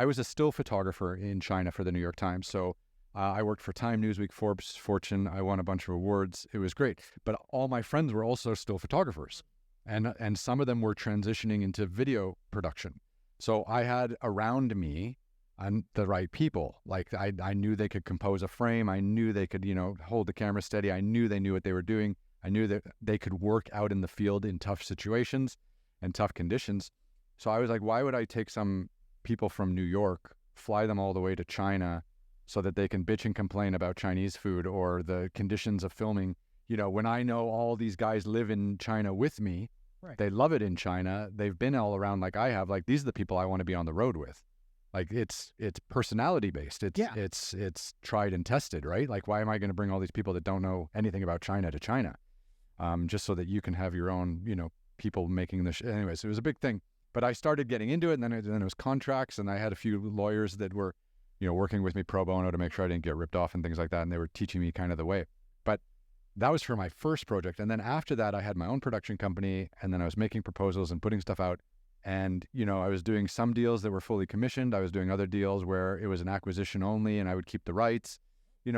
was a still photographer in China for the New York Times. So I worked for Time, Newsweek, Forbes, Fortune. I won a bunch of awards. It was great. But all my friends were also still photographers. And some of them were transitioning into video production. So I had around me the right people. Like I knew they could compose a frame. I knew they could, hold the camera steady. I knew they knew what they were doing. I knew that they could work out in the field in tough situations and tough conditions. So I was like, why would I take some people from New York, fly them all the way to China, so that they can bitch and complain about Chinese food or the conditions of filming, when I know all these guys live in China with me, right. They love it in China. They've been all around like I have. Like, these are the people I want to be on the road with. Like, it's personality based. It's tried and tested, right? Like, why am I going to bring all these people that don't know anything about China to China? Just so that you can have your own, people making the anyways, it was a big thing. But I started getting into it, and then it was contracts, and I had a few lawyers that were working with me pro bono to make sure I didn't get ripped off and things like that. And they were teaching me kind of the way. But that was for my first project. And then after that, I had my own production company, and then I was making proposals and putting stuff out. And, I was doing some deals that were fully commissioned. I was doing other deals where it was an acquisition only and I would keep the rights,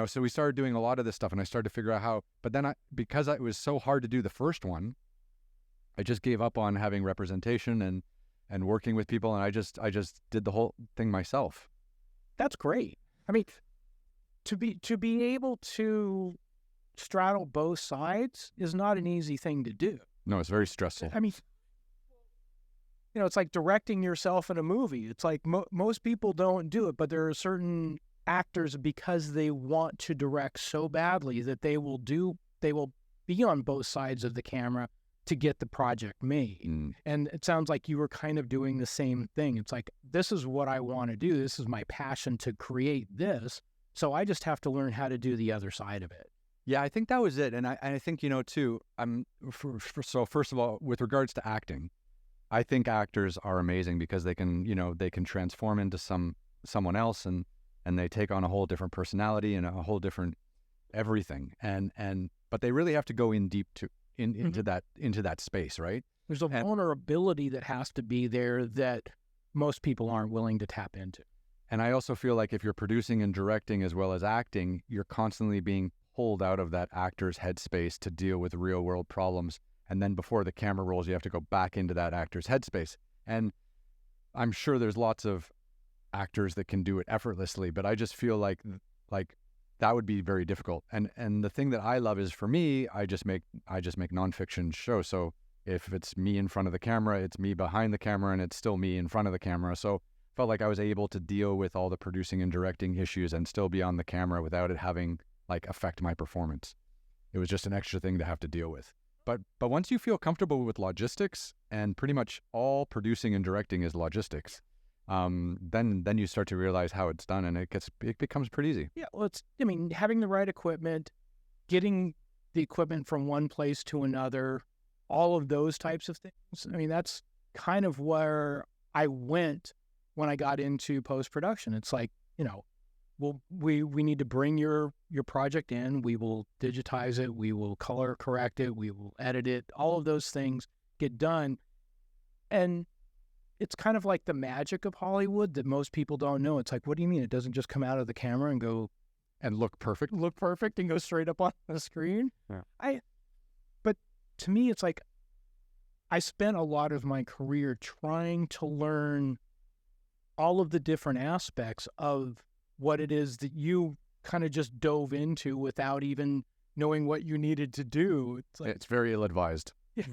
so we started doing a lot of this stuff, and I started to figure out how, but then because it was so hard to do the first one, I just gave up on having representation, and and working with people, and I just did the whole thing myself. That's great. I mean, to be able to straddle both sides is not an easy thing to do. No, it's very stressful. I mean, it's like directing yourself in a movie. It's like most people don't do it, but there are certain actors, because they want to direct so badly, that they will be on both sides of the camera to get the project made. And it sounds like you were kind of doing the same thing. It's like, this is what I want to do. This is my passion to create this. So I just have to learn how to do the other side of it. Yeah, I think that was it. And I think, too, so first of all, with regards to acting, I think actors are amazing because they can, they can transform into someone else, and they take on a whole different personality and a whole different everything. But they really have to go in deep into that space, right? There's a vulnerability that has to be there that most people aren't willing to tap into. And I also feel like if you're producing and directing as well as acting, you're constantly being pulled out of that actor's headspace to deal with real world problems. And then before the camera rolls, you have to go back into that actor's headspace. And I'm sure there's lots of actors that can do it effortlessly, but I just feel like that would be very difficult. And the thing that I love is, for me, I just make nonfiction shows. So if it's me in front of the camera, it's me behind the camera, and it's still me in front of the camera. So felt like I was able to deal with all the producing and directing issues and still be on the camera without it having affect my performance. It was just an extra thing to have to deal with. But once you feel comfortable with logistics, and pretty much all producing and directing is logistics, then you start to realize how it's done, and it becomes pretty easy. Yeah, well, having the right equipment, getting the equipment from one place to another, all of those types of things. I mean, that's kind of where I went when I got into post-production. It's like, well, we need to bring your project in. We will digitize it. We will color correct it. We will edit it. All of those things get done. And it's kind of like the magic of Hollywood that most people don't know. It's like, what do you mean? It doesn't just come out of the camera and go and look perfect and go straight up on the screen. Yeah. But to me, it's like, I spent a lot of my career trying to learn all of the different aspects of what it is that you kind of just dove into without even knowing what you needed to do. It's very ill-advised. Yeah.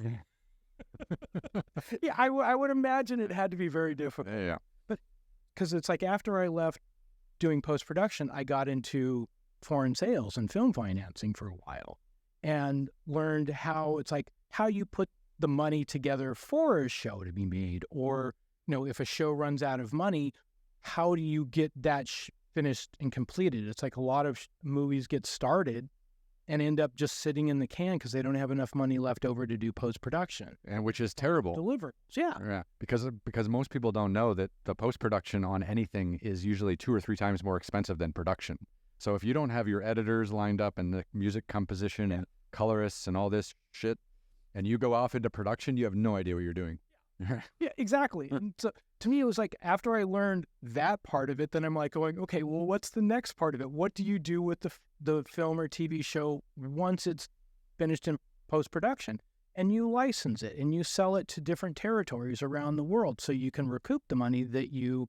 Yeah, I would imagine it had to be very difficult. Yeah. But because it's like, after I left doing post-production, I got into foreign sales and film financing for a while, and learned how you put the money together for a show to be made, or if a show runs out of money, how do you get that finished and completed? It's like a lot of movies get started and end up just sitting in the can because they don't have enough money left over to do post-production. And which is terrible. Delivered. Yeah. Yeah. Because most people don't know that the post-production on anything is usually 2 or 3 times more expensive than production. So if you don't have your editors lined up and the music composition and colorists and all this shit, and you go off into production, you have no idea what you're doing. Yeah, exactly. And so to me, it was like, after I learned that part of it, then I'm like going, okay, well, what's the next part of it? What do you do with the film or TV show once it's finished in post-production? And you license it and you sell it to different territories around the world, so you can recoup the money that you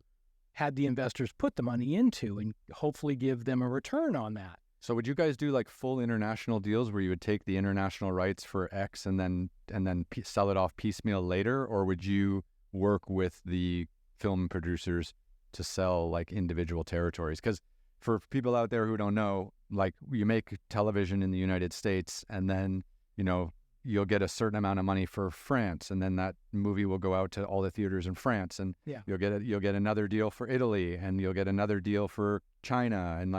had the investors put the money into, and hopefully give them a return on that. So would you guys do full international deals where you would take the international rights for X and then sell it off piecemeal later? Or would you work with the film producers to sell individual territories? Because for people out there who don't know, you make television in the United States, and then, you'll get a certain amount of money for France, and then that movie will go out to all the theaters in France, and you'll get another deal for Italy, and you'll get another deal for China, and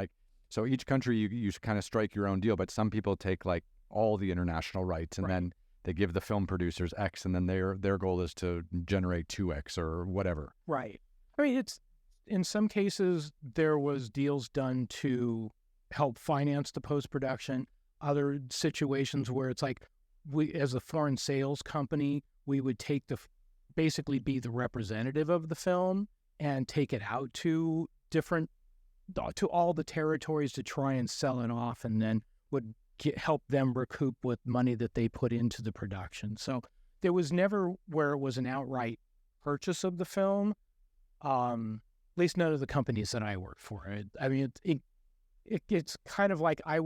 so each country you kind of strike your own deal, but some people take all the international rights, and then they give the film producers X, and then their goal is to generate 2X or whatever. Right. I mean, it's, in some cases there was deals done to help finance the post-production. Other situations where it's like, we, as a foreign sales company, we would basically be the representative of the film and take it out to all the territories to try and sell it off, and then would help them recoup with money that they put into the production. So there was never where it was an outright purchase of the film. At least none of the companies that I worked for. It's kind of like I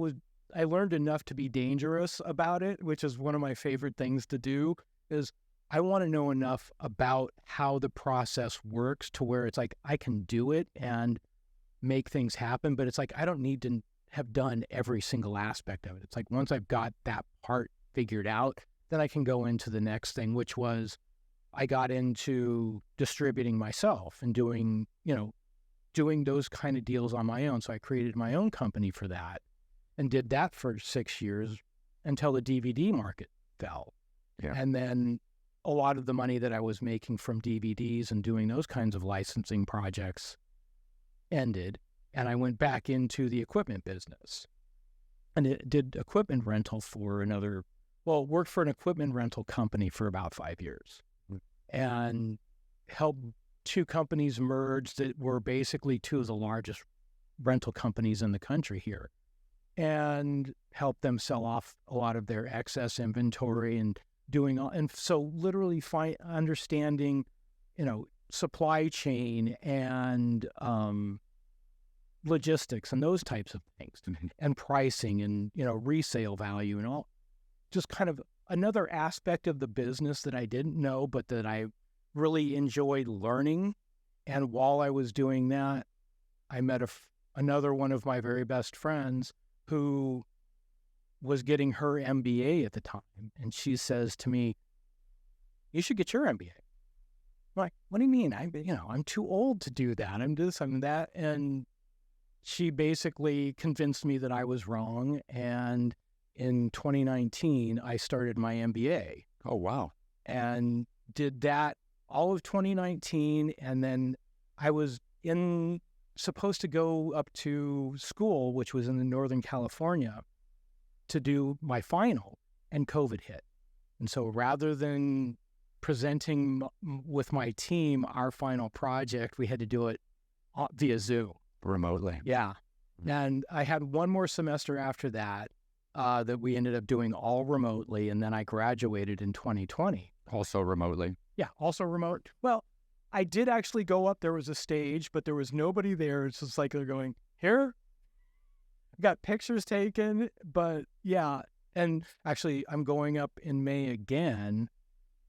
learned enough to be dangerous about it, which is one of my favorite things to do, is I want to know enough about how the process works to where it's like I can do it and make things happen, but it's like I don't need to have done every single aspect of it. It's like once I've got that part figured out, then I can go into the next thing, which was I got into distributing myself and doing those kind of deals on my own. So I created my own company for that and did that for 6 years until the DVD market fell. Yeah. And then a lot of the money that I was making from DVDs and doing those kinds of licensing projects ended, and I went back into the equipment business. And it did equipment rental worked for an equipment rental company for about 5 years and helped two companies merge that were basically two of the largest rental companies in the country here, and helped them sell off a lot of their excess inventory and so literally understanding, supply chain and logistics and those types of things, and pricing and, resale value and all, just kind of another aspect of the business that I didn't know, but that I really enjoyed learning. And while I was doing that, I met another one of my very best friends who was getting her MBA at the time. And she says to me, "You should get your MBA." I'm like, "What do you mean? I'm too old to do that. I'm this, I'm that." And she basically convinced me that I was wrong. And in 2019, I started my MBA. Oh, wow. And did that all of 2019. And then I was supposed to go up to school, which was in Northern California, to do my final, and COVID hit. And so rather than presenting with my team our final project, we had to do it via Zoom. Remotely. Yeah. And I had one more semester after that that we ended up doing all remotely, and then I graduated in 2020. Also remotely. Yeah, also remote. Well, I did actually go up. There was a stage, but there was nobody there. It's just like they're going, "Here, got pictures taken," but yeah. And actually, I'm going up in May again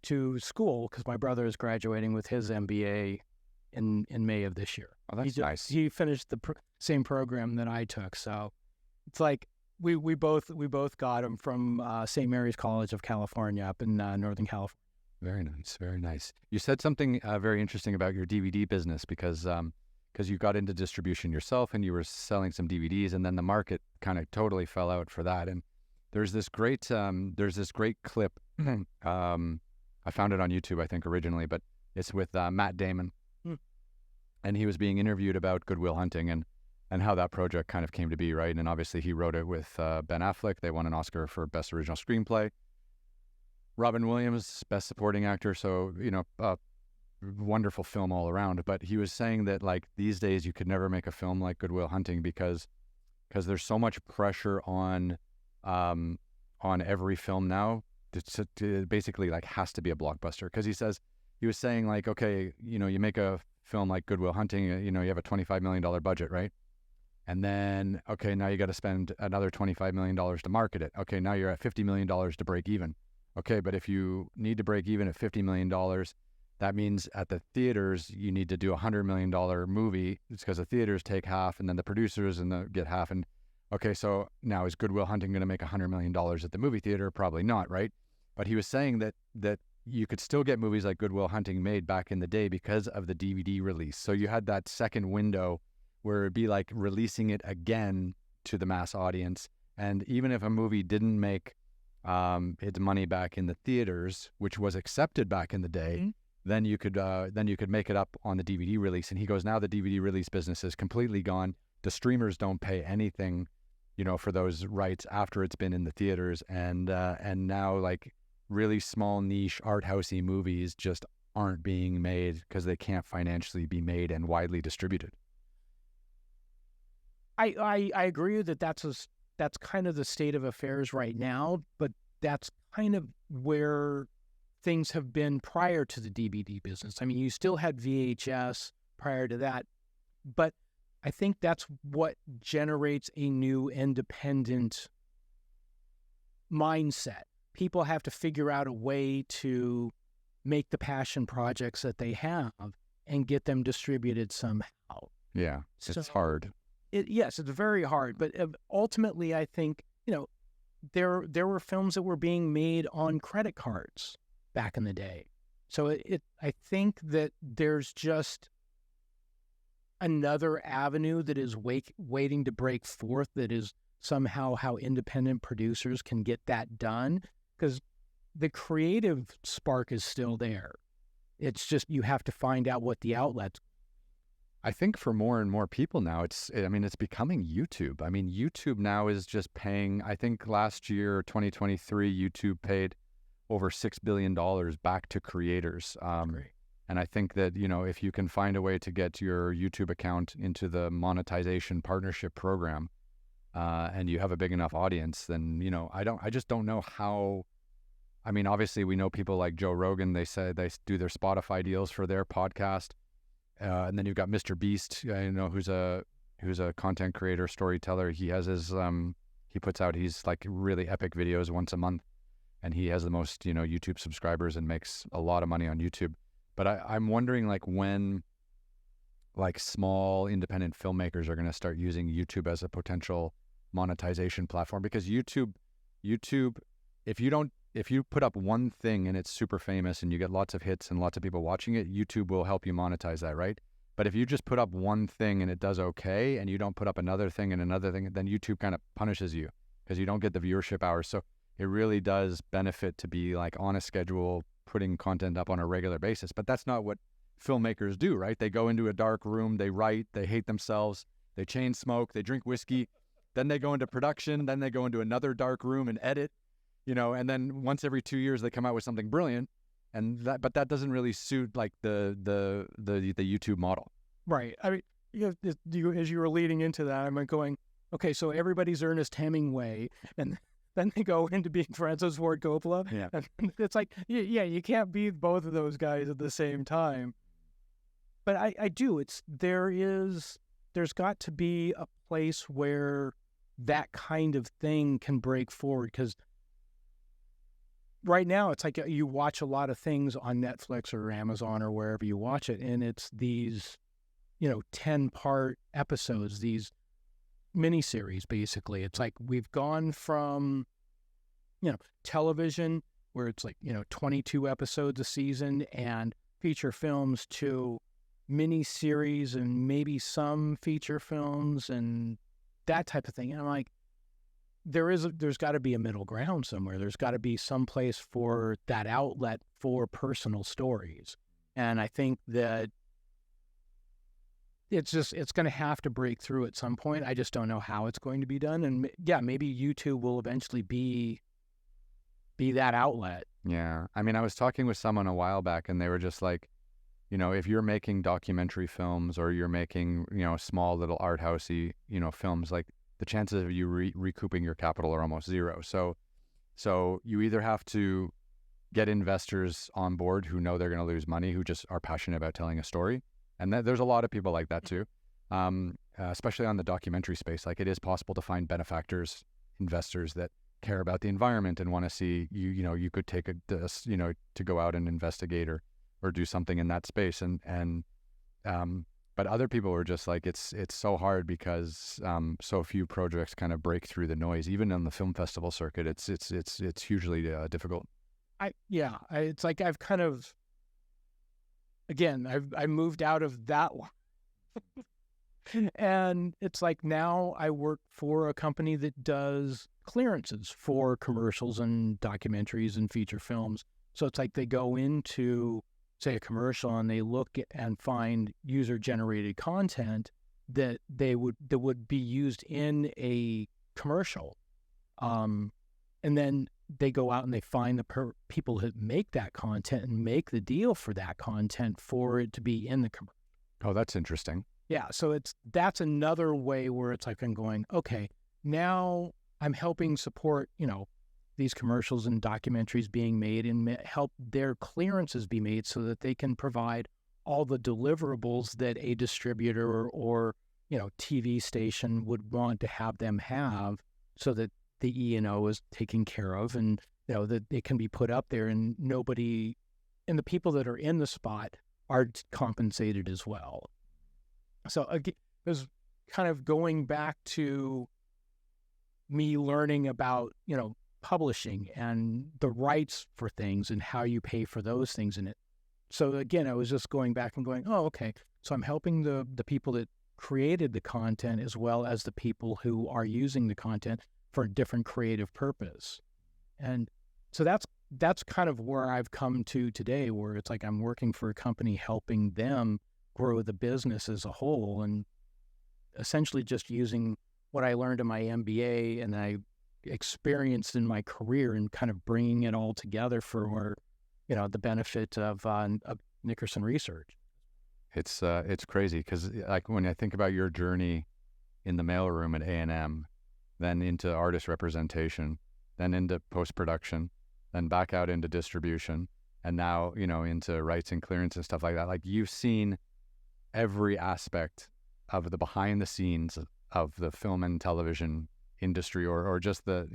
to school because my brother is graduating with his MBA in May of this year. Oh, that's nice. He finished the same program that I took, so it's like we both got him from St. Mary's College of California up in Northern California. Very nice, very nice. You said something very interesting about your DVD business because you got into distribution yourself and you were selling some DVDs, and then the market kind of totally fell out for that. And there's this great clip. I found it on YouTube, I think, originally, but it's with Matt Damon. And he was being interviewed about Good Will Hunting and how that project kind of came to be, right? And obviously he wrote it with Ben Affleck. They won an Oscar for Best Original Screenplay. Robin Williams, Best Supporting Actor. So, wonderful film all around. But he was saying that, like, these days you could never make a film like Good Will Hunting because there's so much pressure on every film now to basically, like, has to be a blockbuster. Because he was saying, like, okay, you make a film like Good Will Hunting, you have a $25 million budget, right? And then, okay, now you got to spend another $25 million to market it. Okay, now you're at $50 million to break even. Okay, but if you need to break even at $50 million, that means at the theaters, you need to do a $100 million movie. It's because the theaters take half and then the producers get half. And okay, so now is Good Will Hunting going to make $100 million at the movie theater? Probably not, right? But he was saying that you could still get movies like Good Will Hunting made back in the day because of the DVD release. So you had that second window where it'd be like releasing it again to the mass audience. And even if a movie didn't make its money back in the theaters, which was accepted back in the day, then you could make it up on the DVD release. And he goes, now the DVD release business is completely gone. The streamers don't pay anything, for those rights after it's been in the theaters, and now, like, really small niche art housey movies just aren't being made because they can't financially be made and widely distributed. I agree that that's kind of the state of affairs right now, but that's kind of where things have been prior to the DVD business. I mean, you still had VHS prior to that, but I think that's what generates a new independent mindset. People have to figure out a way to make the passion projects that they have and get them distributed somehow. Yeah, it's hard. Yes, it's very hard. But ultimately, I think, there were films that were being made on credit cards back in the day. So I think that there's just another avenue that is waiting to break forth, that is somehow how independent producers can get that done, because the creative spark is still there. It's just you have to find out what the outlet's. I think for more and more people now, it's becoming YouTube. I mean, YouTube now is just paying, I think last year, 2023, YouTube paid over $6 billion back to creators. And I think that, if you can find a way to get your YouTube account into the monetization partnership program, and you have a big enough audience, then, I just don't know how. I mean, obviously we know people like Joe Rogan, they say they do their Spotify deals for their podcast. And then you've got Mr. Beast, who's a content creator, storyteller. He has his, he puts out, he's like really epic videos once a month, and he has the most, YouTube subscribers and makes a lot of money on YouTube. But I'm wondering like when like small independent filmmakers are going to start using YouTube as a potential monetization platform, because YouTube, if you put up one thing and it's super famous and you get lots of hits and lots of people watching it, YouTube will help you monetize that, right? But if you just put up one thing and it does okay, and you don't put up another thing and another thing, then YouTube kind of punishes you because you don't get the viewership hours. So it really does benefit to be like on a schedule, putting content up on a regular basis. But that's not what filmmakers do, right? They go into a dark room, they write, they hate themselves, they chain smoke, they drink whiskey, then they go into production, then they go into another dark room and edit. And then once every 2 years they come out with something brilliant, but that doesn't really suit like the YouTube model. Right. I mean, as you were leading into that, I'm going, okay, so everybody's Ernest Hemingway, and then they go into being Francis Ford Coppola. Yeah. And it's like, yeah, you can't be both of those guys at the same time. But I do. There's got to be a place where that kind of thing can break forward, because right now, it's like you watch a lot of things on Netflix or Amazon or wherever you watch it, and it's these, 10-part episodes, these miniseries, basically. It's like we've gone from, television, where it's like, 22 episodes a season, and feature films, to miniseries and maybe some feature films and that type of thing. And I'm like, there's got to be a middle ground somewhere. There's got to be some place for that outlet for personal stories. And I think that it's going to have to break through at some point. I just don't know how it's going to be done. And yeah, maybe YouTube will eventually be that outlet. Yeah. I mean, I was talking with someone a while back, and they were just like, if you're making documentary films, or you're making, small little art housey, films, like the chances of you recouping your capital are almost zero. So you either have to get investors on board who know they're going to lose money, who just are passionate about telling a story. And there's a lot of people like that too, especially on the documentary space. Like, it is possible to find benefactors, investors that care about the environment and want to see you could take to go out and investigate or do something in that space. But other people are just like, it's so hard because so few projects kind of break through the noise. Even on the film festival circuit, it's hugely difficult. It's like I've kind of, again, I moved out of that one. And it's like now I work for a company that does clearances for commercials and documentaries and feature films. So it's like they go into, say, a commercial, and they look at and find user-generated content that would be used in a commercial. And then they go out and they find the people that make that content and make the deal for that content for it to be in the commercial. Oh, that's interesting. Yeah, so that's another way where it's like I'm going, okay, now I'm helping support, these commercials and documentaries being made and help their clearances be made so that they can provide all the deliverables that a distributor or TV station would want to have them have, so that the E&O is taken care of, and that it can be put up there, and nobody, and the people that are in the spot are compensated as well. So again, it was kind of going back to me learning about publishing and the rights for things and how you pay for those things in it. So again, I was just going back and going, oh, okay. So I'm helping the people that created the content as well as the people who are using the content for a different creative purpose. And so that's kind of where I've come to today, where it's like I'm working for a company helping them grow the business as a whole, and essentially just using what I learned in my MBA and I experienced in my career and kind of bringing it all together for the benefit of Nickerson Research. It's crazy because like when I think about your journey in the mailroom at A&M, then into artist representation, then into post-production, then back out into distribution, and now into rights and clearance and stuff like that. Like you've seen every aspect of the behind the scenes of the film and television industry, or just you're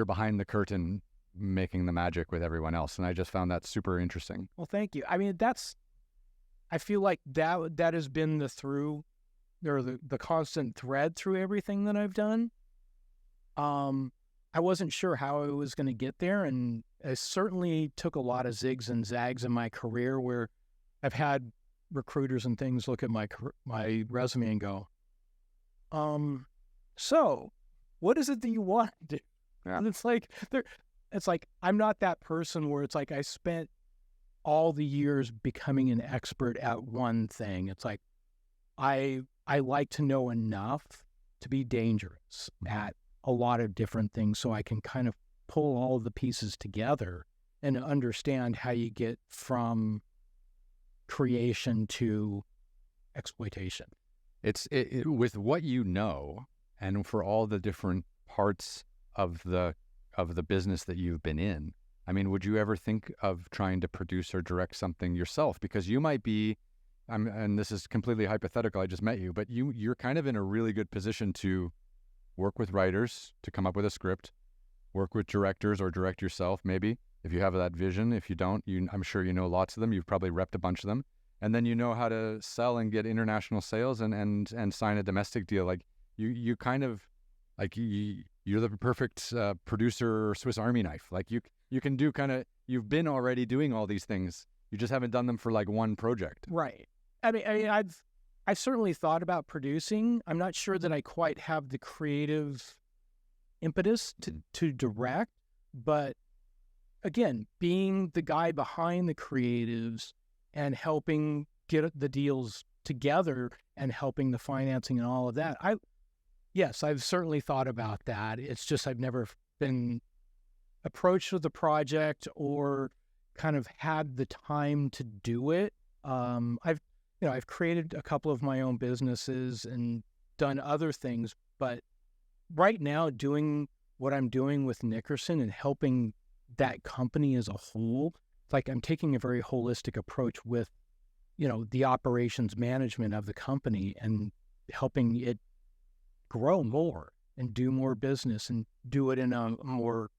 behind the curtain making the magic with everyone else. And I just found that super interesting. Well, thank you. I mean, I feel like that has been the constant thread through everything that I've done. I wasn't sure how I was going to get there, and I certainly took a lot of zigs and zags in my career where I've had recruiters and things look at my resume and go, so what is it that you want to do? Yeah. And it's like I'm not that person where it's like I spent all the years becoming an expert at one thing. It's like I like to know enough to be dangerous at a lot of different things, so I can kind of pull all the pieces together and understand how you get from creation to exploitation. It's with what and for all the different parts of the business that you've been in. I mean, would you ever think of trying to produce or direct something yourself? Because you might be, and this is completely hypothetical, I just met you, but you're kind of in a really good position to work with writers to come up with a script, work with directors or direct yourself maybe, if you have that vision. If you don't, I'm sure you know lots of them. You've probably repped a bunch of them. And then you know how to sell and get international sales and sign a domestic deal. Like you kind of, like you're the perfect producer or Swiss Army knife. Like you can do you've been already doing all these things. You just haven't done them for like one project. Right. I mean, I've certainly thought about producing. I'm not sure that I quite have the creative impetus to direct, but again, being the guy behind the creatives and helping get the deals together and helping the financing and all of that, I've certainly thought about that. It's just I've never been approached with a project or kind of had the time to do it. I've created a couple of my own businesses and done other things, but right now doing what I'm doing with Nickerson and helping that company as a whole, it's like I'm taking a very holistic approach with, the operations management of the company and helping it grow more and do more business and do it in a more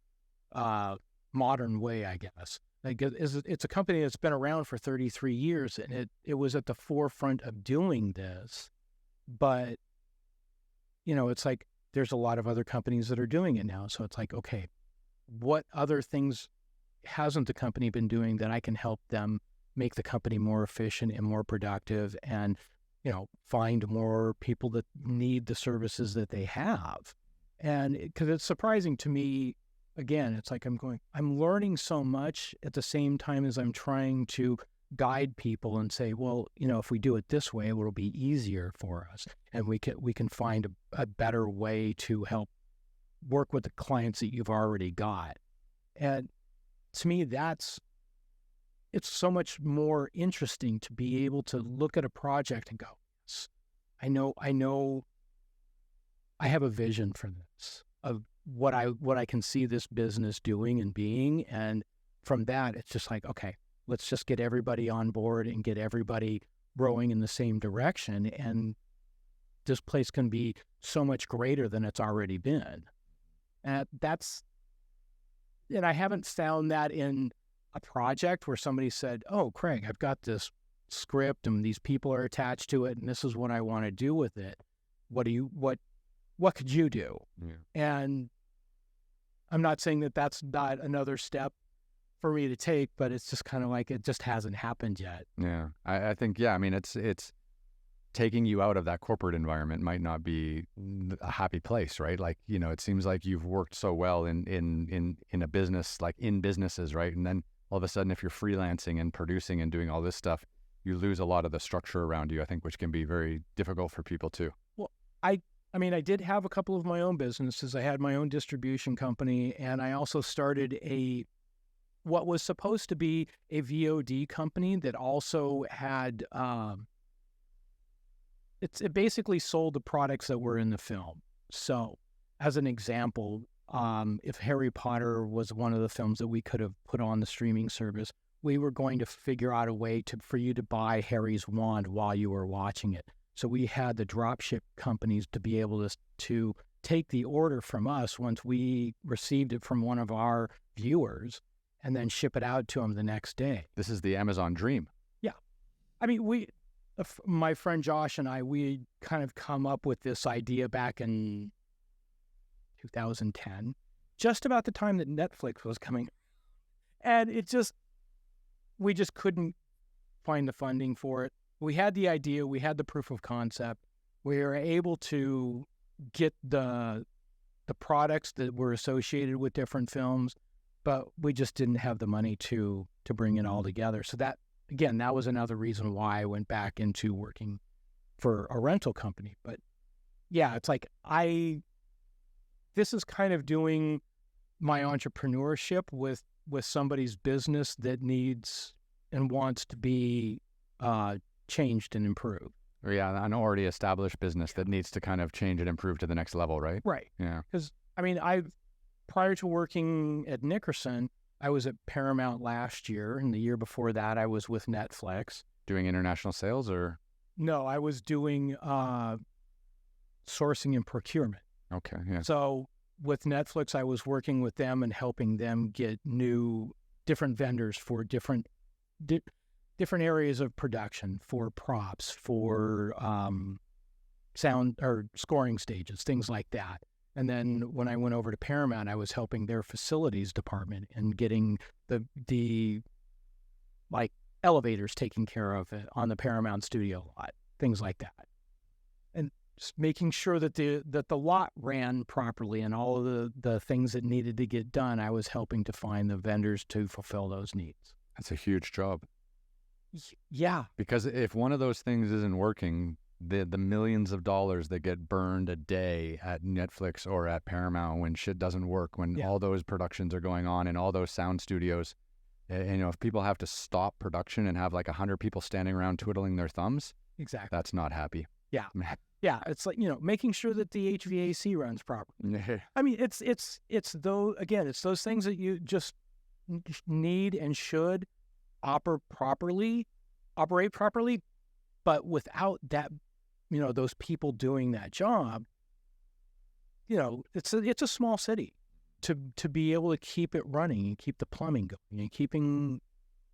modern way, I guess. Like it's a company that's been around for 33 years, and it was at the forefront of doing this. But, it's like there's a lot of other companies that are doing it now. So it's like, okay, what other things hasn't the company been doing that I can help them make the company more efficient and more productive and, find more people that need the services that they have? And because it's surprising to me, again, it's like I'm learning so much at the same time as I'm trying to guide people and say, well, if we do it this way, it will be easier for us. And we can find a better way to help work with the clients that you've already got. And to me, it's so much more interesting to be able to look at a project and go, yes, I know I have a vision for this, of what I can see this business doing and being. And from that, it's just like, okay, let's just get everybody on board and get everybody rowing in the same direction. And this place can be so much greater than it's already been. And I haven't found that in a project where somebody said, oh, Craig, I've got this script and these people are attached to it and this is what I want to do with it. What could you do? Yeah. And I'm not saying that that's not another step for me to take, but it's just kind of like it just hasn't happened yet. Yeah. I think, I mean, it's taking you out of that corporate environment might not be a happy place, right? Like, it seems like you've worked so well in a business, like in businesses, right? And then all of a sudden, if you're freelancing and producing and doing all this stuff, you lose a lot of the structure around you, I think, which can be very difficult for people too. Well, I mean, I did have a couple of my own businesses. I had my own distribution company, and I also started what was supposed to be a VOD company that also had, it basically sold the products that were in the film. So as an example, if Harry Potter was one of the films that we could have put on the streaming service, we were going to figure out a way for you to buy Harry's wand while you were watching it. So we had the dropship companies to be able to take the order from us once we received it from one of our viewers and then ship it out to them the next day. This is the Amazon dream. Yeah. I mean, my friend Josh and we kind of come up with this idea back in 2010, just about the time that Netflix was coming. And we just couldn't find the funding for it. We had the idea, we had the proof of concept. We were able to get the products that were associated with different films, but we just didn't have the money to bring it all together. So that was another reason why I went back into working for a rental company. But yeah, it's like this is kind of doing my entrepreneurship with somebody's business that needs and wants to be changed and improved. Yeah, an already established business that needs to kind of change and improve to the next level, right? Right. Yeah. Because, I mean, prior to working at Nickerson, I was at Paramount last year, and the year before that, I was with Netflix. Doing international sales, or? No, I was doing sourcing and procurement. Okay, yeah. So with Netflix, I was working with them and helping them get different vendors for different areas of production, for props, for sound or scoring stages, things like that. And then when I went over to Paramount, I was helping their facilities department and getting the like elevators taken care of on the Paramount studio lot, things like that. And just making sure that the lot ran properly and all of the things that needed to get done, I was helping to find the vendors to fulfill those needs. That's a huge job. Yeah. Because if one of those things isn't working, the millions of dollars that get burned a day at Netflix or at Paramount when shit doesn't work, when all those productions are going on and all those sound studios, and if people have to stop production and have like 100 people standing around twiddling their thumbs, exactly, that's not happy. Yeah. Yeah, it's like, making sure that the HVAC runs properly. I mean, it's those things that you just need and should operate properly, but without that, those people doing that job, it's a small city to be able to keep it running and keep the plumbing going and keeping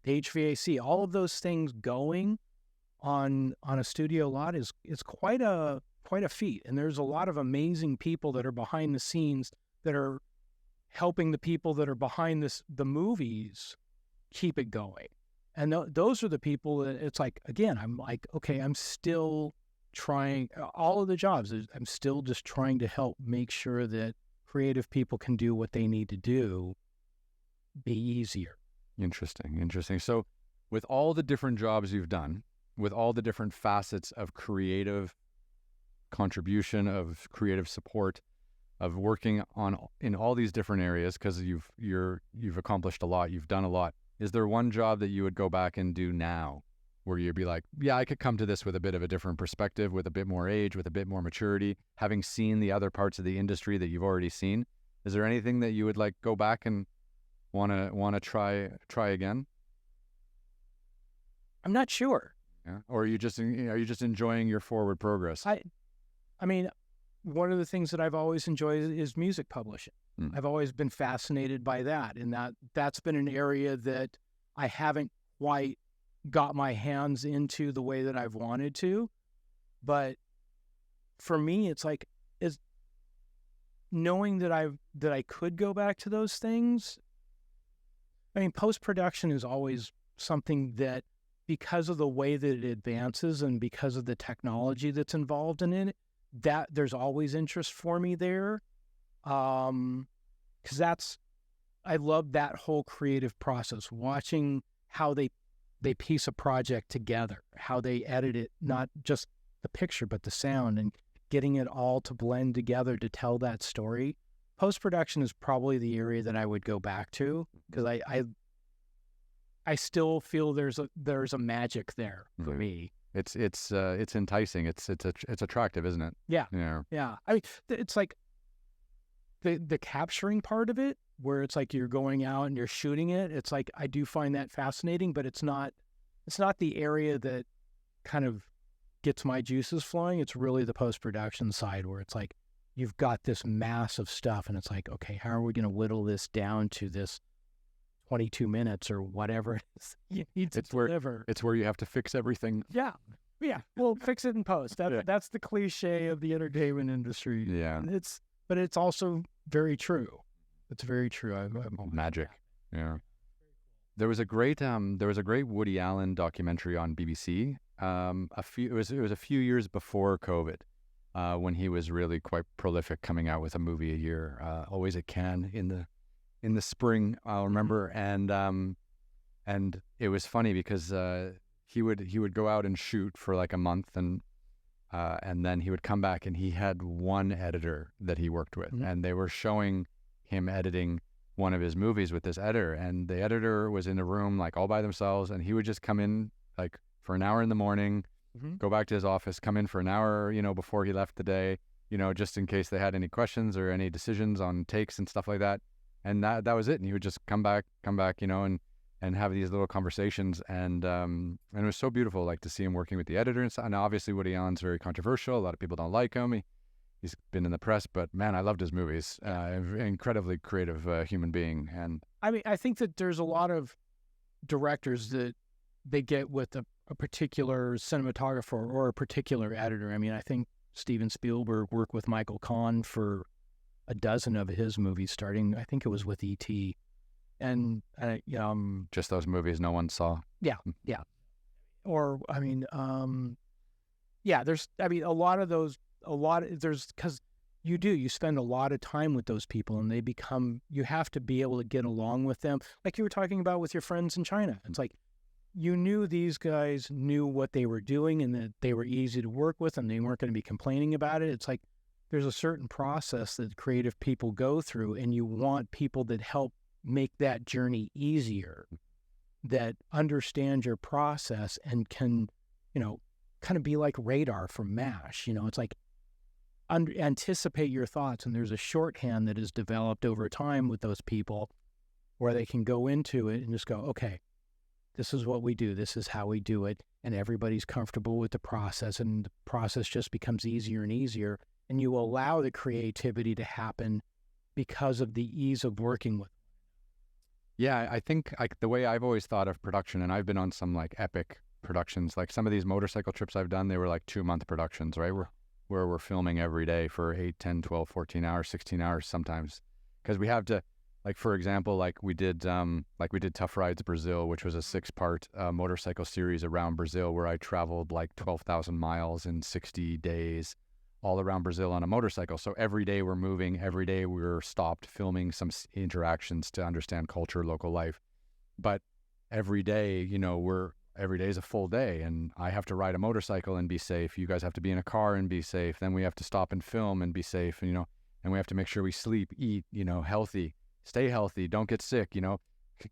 the HVAC, all of those things going on a studio lot is quite a feat. And there's a lot of amazing people that are behind the scenes that are helping the people that are behind the movies keep it going. And those are the people that it's like, again, I'm like, okay, I'm still trying all of the jobs. I'm still just trying to help make sure that creative people can do what they need to do be easier. Interesting. So with all the different jobs you've done, with all the different facets of creative contribution, of creative support, of working in all these different areas, because you've accomplished a lot, you've done a lot. Is there one job that you would go back and do now where you'd be like, yeah, I could come to this with a bit of a different perspective, with a bit more age, with a bit more maturity, having seen the other parts of the industry that you've already seen? Is there anything that you would like go back and wanna try again? I'm not sure. Yeah. Or are you just enjoying your forward progress? I mean, one of the things that I've always enjoyed is music publishing. I've always been fascinated by that, and that's been an area that I haven't quite got my hands into the way that I've wanted to. But for me, it's like, is knowing that I could go back to those things. I mean, post-production is always something that, because of the way that it advances and because of the technology that's involved in it, that there's always interest for me there. Because I love that whole creative process, watching how they piece a project together, how they edit it, not just the picture, but the sound, and getting it all to blend together to tell that story. Post-production is probably the area that I would go back to, because I still feel there's a magic there for me. It's enticing. It's attractive, isn't it? Yeah. Yeah. Yeah. I mean, it's like the capturing part of it, where it's like you're going out and you're shooting it. It's like, I do find that fascinating, but it's not the area that kind of gets my juices flowing. It's really the post-production side, where it's like you've got this mass of stuff and it's like, okay, how are we going to whittle this down to this 22 minutes or whatever it is you need to deliver. It's where you have to fix everything. Yeah. Well, fix it in post. That's the cliche of the entertainment industry. Yeah. But it's also very true. It's very true. Magic. Yeah. There was a great Woody Allen documentary on BBC. It was a few years before COVID, when he was really quite prolific, coming out with a movie a year. Always at Cannes in the spring, I'll remember. And it was funny because he would go out and shoot for like a month, and then he would come back, and he had one editor that he worked with, and they were showing him editing one of his movies with this editor, and the editor was in a room like all by themselves, and he would just come in like for an hour in the morning, go back to his office, come in for an hour, before he left the day, just in case they had any questions or any decisions on takes and stuff like that. And that was it. And he would just come back, and have these little conversations. And it was so beautiful, like, to see him working with the editor and stuff. And obviously Woody Allen's very controversial. A lot of people don't like him. He's been in the press, but man, I loved his movies. Incredibly creative human being. And I mean, I think that there's a lot of directors that they get with a particular cinematographer or a particular editor. I mean, I think Steven Spielberg worked with Michael Kahn for a dozen of his movies, starting, I think it was with E.T. And just those movies no one saw. Yeah. Or I mean, there's because you spend a lot of time with those people, and you have to be able to get along with them, like you were talking about with your friends in China. It's like, you knew these guys knew what they were doing, and that they were easy to work with, and they weren't going to be complaining about it. It's like, there's a certain process that creative people go through, and you want people that help make that journey easier, that understand your process and can, kind of be like radar for MASH. It's like, anticipate your thoughts, and there's a shorthand that is developed over time with those people, where they can go into it and just go, okay, this is what we do, this is how we do it, and everybody's comfortable with the process, and the process just becomes easier and easier, and you allow the creativity to happen because of the ease of working with. Yeah, I think the way I've always thought of production, and I've been on some like epic productions, like some of these motorcycle trips I've done, they were like 2-month productions, right? Where we're filming every day for 8, 10, 12, 14 hours, 16 hours sometimes. Because we have to, like, for example, like we did Tough Rides Brazil, which was a 6-part motorcycle series around Brazil, where I traveled like 12,000 miles in 60 days all around Brazil on a motorcycle. So every day we're moving, every day we're stopped filming some interactions to understand culture, local life. But every day, every day is a full day, and I have to ride a motorcycle and be safe. You guys have to be in a car and be safe. Then we have to stop and film and be safe, and we have to make sure we sleep, eat, healthy, stay healthy, don't get sick,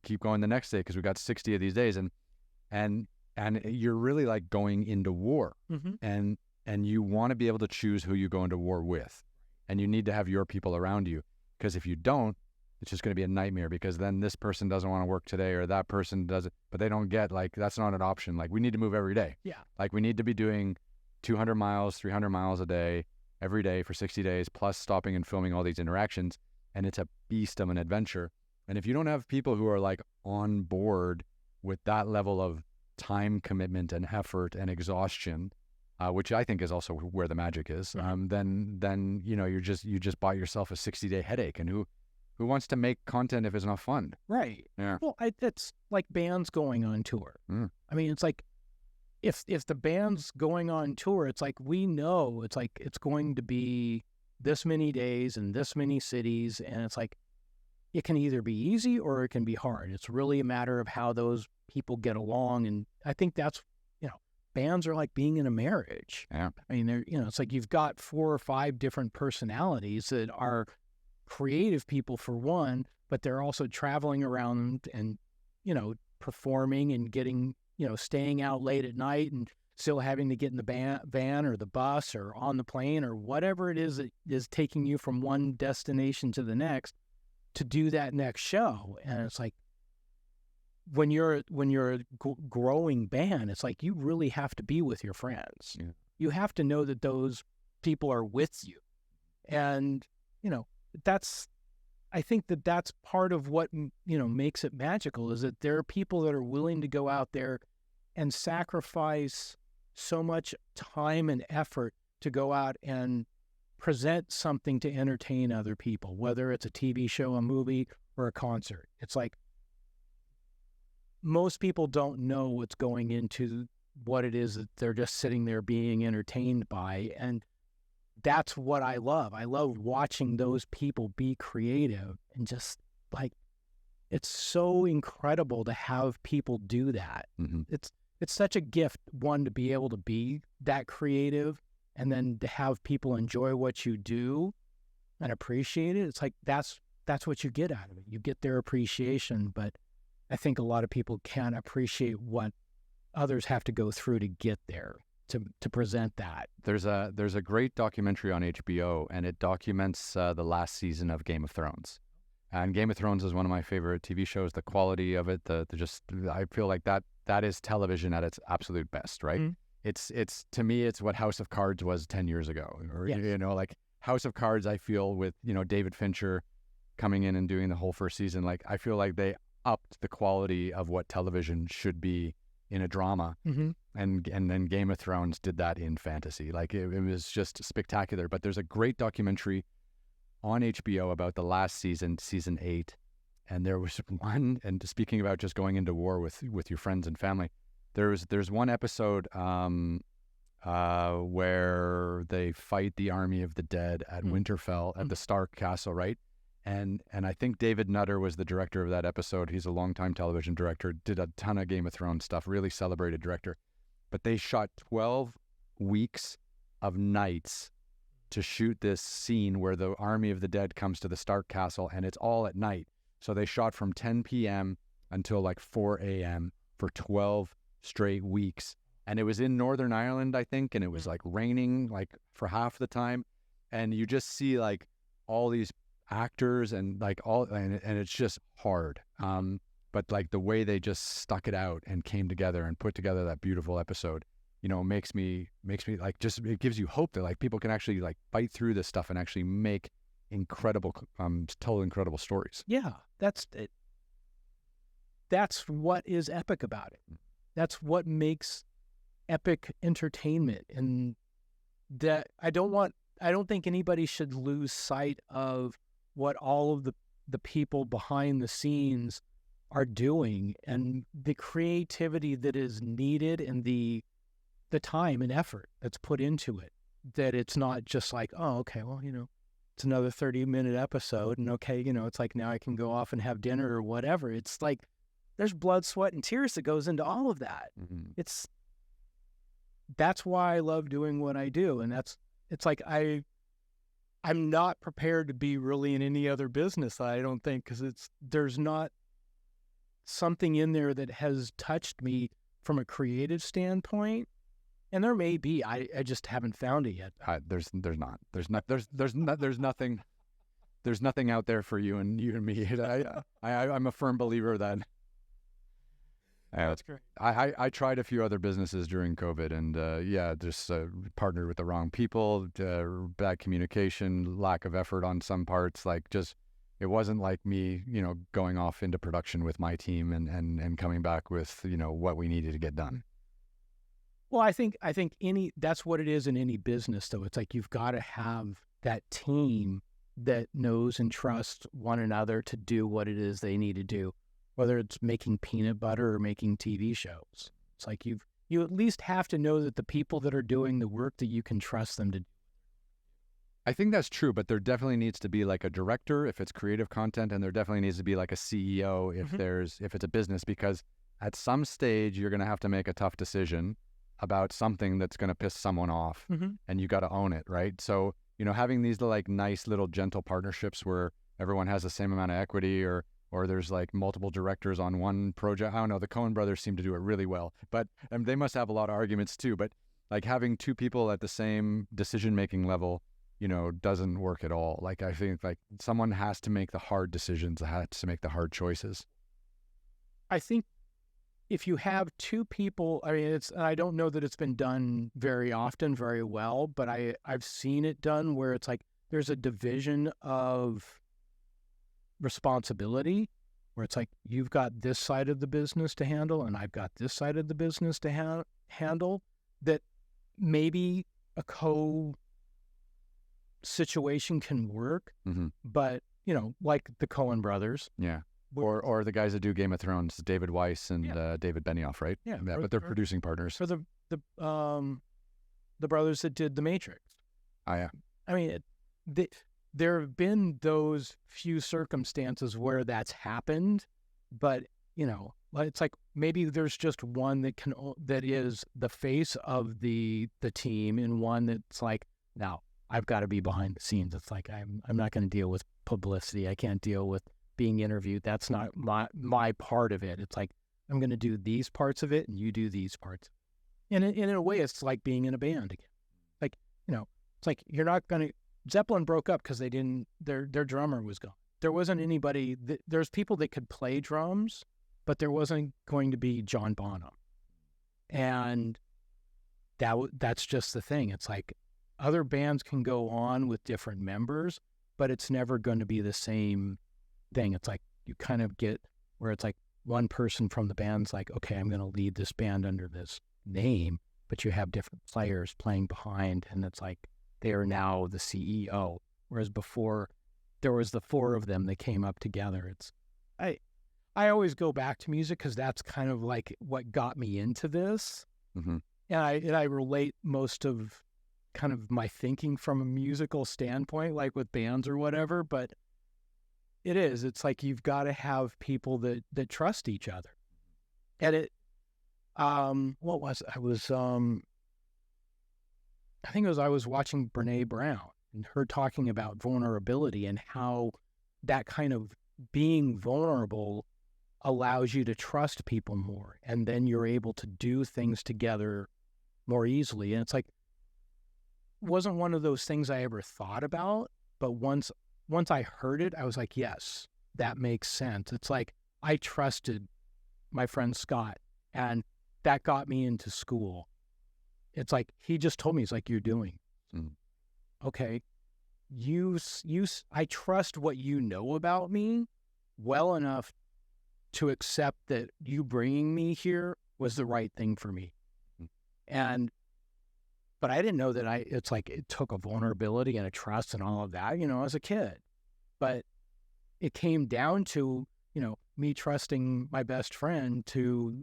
keep going the next day, because we got 60 of these days. And you're really like going into war. And you want to be able to choose who you go into war with, and you need to have your people around you. Because if you don't, it's just going to be a nightmare, because then this person doesn't want to work today or that person doesn't, but they don't get, like, that's not an option. Like, we need to move every day. Yeah. Like, we need to be doing 200 miles, 300 miles a day, every day for 60 days, plus stopping and filming all these interactions. And it's a beast of an adventure. And if you don't have people who are like on board with that level of time commitment and effort and exhaustion, which I think is also where the magic is, then you know, you just bought yourself a 60-day headache. And who wants to make content if it's not fun? Right. Yeah. Well, it's like bands going on tour. I mean, it's like if the band's going on tour, it's like we know it's like it's going to be this many days and this many cities, and it's like it can either be easy or it can be hard. It's really a matter of how those people get along, and I think that's, you know, bands are like being in a marriage. Yeah. I mean, they're, you know, it's like you've got 4 or 5 different personalities that are creative people for one, but they're also traveling around and, you know, performing and getting, you know, staying out late at night and still having to get in the van or the bus or on the plane or whatever it is that is taking you from one destination to the next to do that next show. And it's like, when you're a growing band, it's like you really have to be with your friends. Yeah. You have to know that those people are with you. And, you know, I think that's part of what, you know, makes it magical, is that there are people that are willing to go out there and sacrifice so much time and effort to go out and present something to entertain other people, whether it's a TV show, a movie, or a concert. It's like most people don't know what's going into what it is that they're just sitting there being entertained by. And that's what I love. I love watching those people be creative, and just like, it's so incredible to have people do that. It's such a gift, one, to be able to be that creative, and then to have people enjoy what you do and appreciate it. It's like, that's what you get out of it. You get their appreciation, but I think a lot of people can't appreciate what others have to go through to get there, to present that. There's a great documentary on HBO, and it documents the last season of Game of Thrones. And Game of Thrones is one of my favorite TV shows. The quality of it, I feel like that is television at its absolute best, right? It's to me, it's what House of Cards was 10 years ago, or Yes. you know, like House of Cards. I feel with, you know, David Fincher coming in and doing the whole first season, like I feel like they upped the quality of what television should be in a drama. And then Game of Thrones did that in fantasy. Like it was just spectacular. But there's a great documentary on HBO about the last season, season 8. And there was one, and speaking about just going into war with your friends and family, there's one episode where they fight the army of the dead at Winterfell at the Stark Castle, right? And I think David Nutter was the director of that episode. He's a longtime television director, did a ton of Game of Thrones stuff, really celebrated director. But they shot 12 weeks of nights to shoot this scene where the army of the dead comes to the Stark Castle, and it's all at night. So they shot from 10 p.m. until like 4 a.m. for 12 straight weeks. And it was in Northern Ireland, I think, and it was like raining like for half the time. And you just see like all these actors and like and it's just hard. But like the way they just stuck it out and came together and put together that beautiful episode, you know, makes me like, just, it gives you hope that like people can actually like bite through this stuff and actually make tell incredible stories. Yeah, that's it. That's what is epic about it. That's what makes epic entertainment. And that I don't think anybody should lose sight of what all of the people behind the scenes are doing, and the creativity that is needed, and the time and effort that's put into it. That it's not just like, oh, okay, well, you know, it's another 30-minute episode, and okay, you know, it's like now I can go off and have dinner or whatever. It's like there's blood, sweat, and tears that goes into all of that. That's why I love doing what I do, and it's like I'm not prepared to be really in any other business, I don't think, because there's not something in there that has touched me from a creative standpoint. And there may be, I just haven't found it yet. There's nothing there's nothing out there for you and me. I'm a firm believer that. That's great. I tried a few other businesses during COVID, and just partnered with the wrong people, bad communication, lack of effort on some parts. Like, just it wasn't like me, going off into production with my team and coming back with what we needed to get done. Well, I think that's what it is in any business, though. It's like you've got to have that team that knows and trusts one another to do what it is they need to do. Whether it's making peanut butter or making TV shows. It's like you at least have to know that the people that are doing the work, that you can trust them to do. I think that's true, but there definitely needs to be like a director if it's creative content, and there definitely needs to be like a CEO if it's a business, because at some stage you're going to have to make a tough decision about something that's going to piss someone off, and you got to own it, right? So, having these like nice little gentle partnerships where everyone has the same amount of equity, or there's like multiple directors on one project. I don't know. The Coen brothers seem to do it really well, but they must have a lot of arguments too. But like having two people at the same decision-making level, doesn't work at all. Like, I think like someone has to make the hard decisions, has to make the hard choices. I think if you have two people, I mean, I don't know that it's been done very often, very well, but I've seen it done where it's like there's a division of responsibility where it's like you've got this side of the business to handle and I've got this side of the business to handle, that maybe a situation can work, but like the Coen brothers, or the guys that do Game of Thrones, David Weiss and David Benioff, right? But they're producing partners for the brothers that did The Matrix. I mean, there have been those few circumstances where that's happened, but it's like maybe there's just one that is the face of the team, and one that's like, now I've got to be behind the scenes. It's like I'm not going to deal with publicity. I can't deal with being interviewed. That's not my part of it. It's like I'm going to do these parts of it, and you do these parts. And in a way, it's like being in a band again. Like it's like you're not going to. Zeppelin broke up because they didn't. Their drummer was gone. There wasn't anybody. There's people that could play drums, but there wasn't going to be John Bonham, and that's just the thing. It's like other bands can go on with different members, but it's never going to be the same thing. It's like you kind of get where it's like one person from the band's like, okay, I'm going to lead this band under this name, but you have different players playing behind, and it's like they are now the CEO, whereas before there was the four of them that came up together. I always go back to music because that's kind of like what got me into this, and I relate most of kind of my thinking from a musical standpoint, like with bands or whatever. But it's like you've got to have people that trust each other. And what was it? I was watching Brene Brown and her talking about vulnerability and how that kind of being vulnerable allows you to trust people more, and then you're able to do things together more easily. And it's like, wasn't one of those things I ever thought about, but once I heard it, I was like, yes, that makes sense. It's like I trusted my friend Scott, and that got me into school. It's like he just told me, he's like, you're doing. Okay, I trust what you know about me well enough to accept that you bringing me here was the right thing for me. But I didn't know that it's like it took a vulnerability and a trust and all of that, as a kid. But it came down to, me trusting my best friend to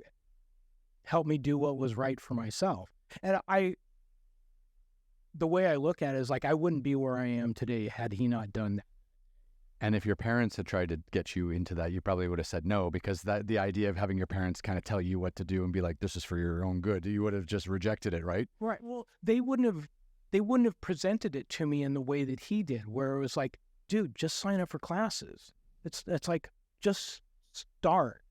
help me do what was right for myself. And the way I look at it is like, I wouldn't be where I am today had he not done that. And if your parents had tried to get you into that, you probably would have said no, because the idea of having your parents kind of tell you what to do and be like, this is for your own good, you would have just rejected it, right? Right. Well, they wouldn't have presented it to me in the way that he did, where it was like, dude, just sign up for classes. It's like, just start.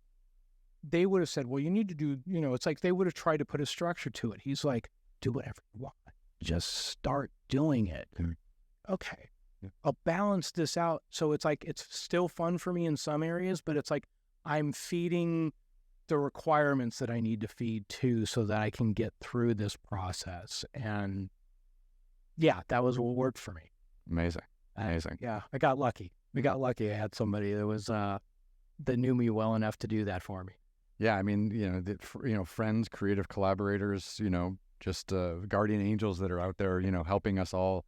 They would have said, well, you need to do, it's like they would have tried to put a structure to it. He's like, do whatever you want. Just start doing it. Mm-hmm. Okay. I'll balance this out. So it's like, it's still fun for me in some areas, but it's like I'm feeding the requirements that I need to feed too, so that I can get through this process. And yeah, that was what worked for me. Amazing. Amazing. Yeah, I got lucky. We got lucky. I had somebody that was, that knew me well enough to do that for me. Yeah. I mean, friends, creative collaborators, just guardian angels that are out there, helping us all,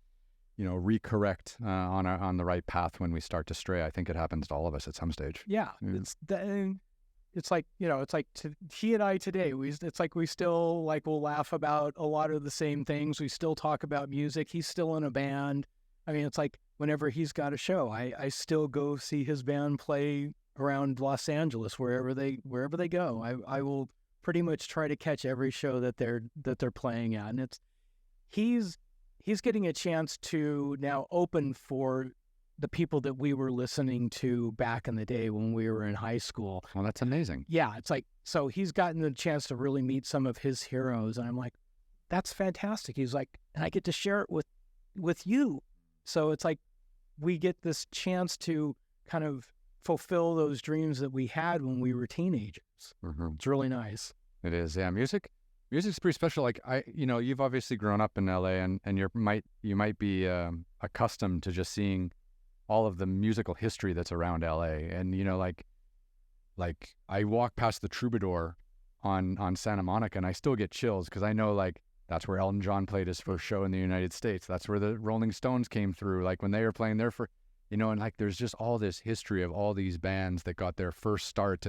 recorrect on the right path when we start to stray. I think it happens to all of us at some stage. Yeah. It's like, he and I today, it's like we still we'll laugh about a lot of the same things. We still talk about music. He's still in a band. I mean, it's like whenever he's got a show, I still go see his band play around Los Angeles, wherever they go. I will pretty much try to catch every show that they're playing at. And he's getting a chance to now open for the people that we were listening to back in the day when we were in high school. Well, that's amazing. Yeah, it's like, so he's gotten the chance to really meet some of his heroes, and I'm like, that's fantastic. He's like, and I get to share it with you. So it's like we get this chance to kind of fulfill those dreams that we had when we were teenagers. Mm-hmm. It's really nice. It is, yeah. Music's pretty special. Like you've obviously grown up in LA, and you might be accustomed to just seeing all of the musical history that's around LA. And, like I walk past the Troubadour on Santa Monica and I still get chills because I know that's where Elton John played his first show in the United States. That's where the Rolling Stones came through, like when they were playing their first, and there's just all this history of all these bands that got their first start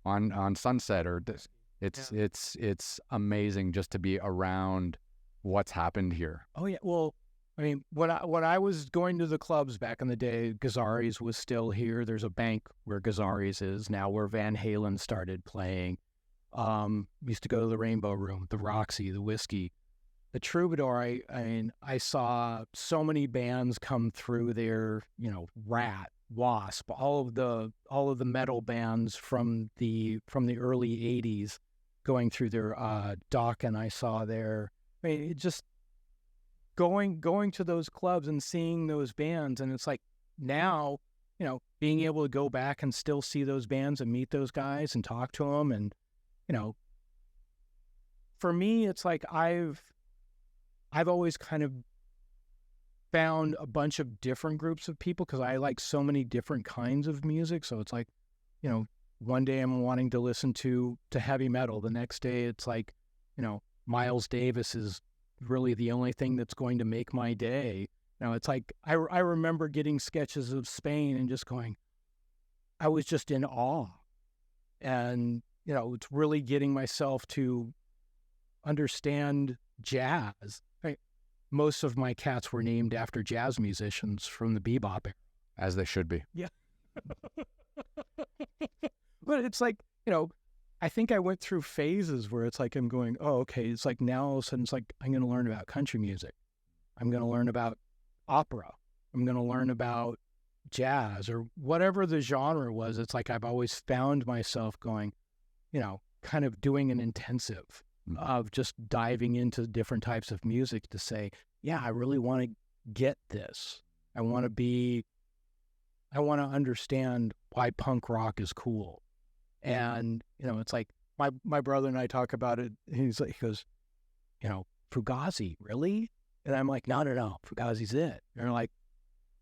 on Sunset or this. It's amazing just to be around what's happened here. Oh yeah. Well, I mean, when I was going to the clubs back in the day, Gazzarri's was still here. There's a bank where Gazzarri's is now, where Van Halen started playing. We used to go to the Rainbow Room, the Roxy, the Whiskey, the Troubadour. I saw so many bands come through there. Rat, Wasp, all of the metal bands from the early '80s going through their dock, and I saw there. I mean, it just. Going to those clubs and seeing those bands, and it's like now, being able to go back and still see those bands and meet those guys and talk to them, and for me, it's like I've always kind of found a bunch of different groups of people because I like so many different kinds of music. So it's like, one day I'm wanting to listen to heavy metal, the next day it's like, Miles Davis is really the only thing that's going to make my day. It's like I remember getting sketches of Spain and just going, I was just in awe. And it's really getting myself to understand jazz. Most of my cats were named after jazz musicians from the bebop era. As they should be. Yeah. But it's like, I think I went through phases where it's like I'm going, oh, okay. It's like now all of a sudden it's like I'm going to learn about country music. I'm going to learn about opera. I'm going to learn about jazz or whatever the genre was. It's like I've always found myself going, kind of doing an intensive of just diving into different types of music to say, yeah, I really want to get this. I want to understand why punk rock is cool. And, it's like my brother and I talk about it. He goes, Fugazi, really? And I'm like, no, Fugazi's it. And they're like,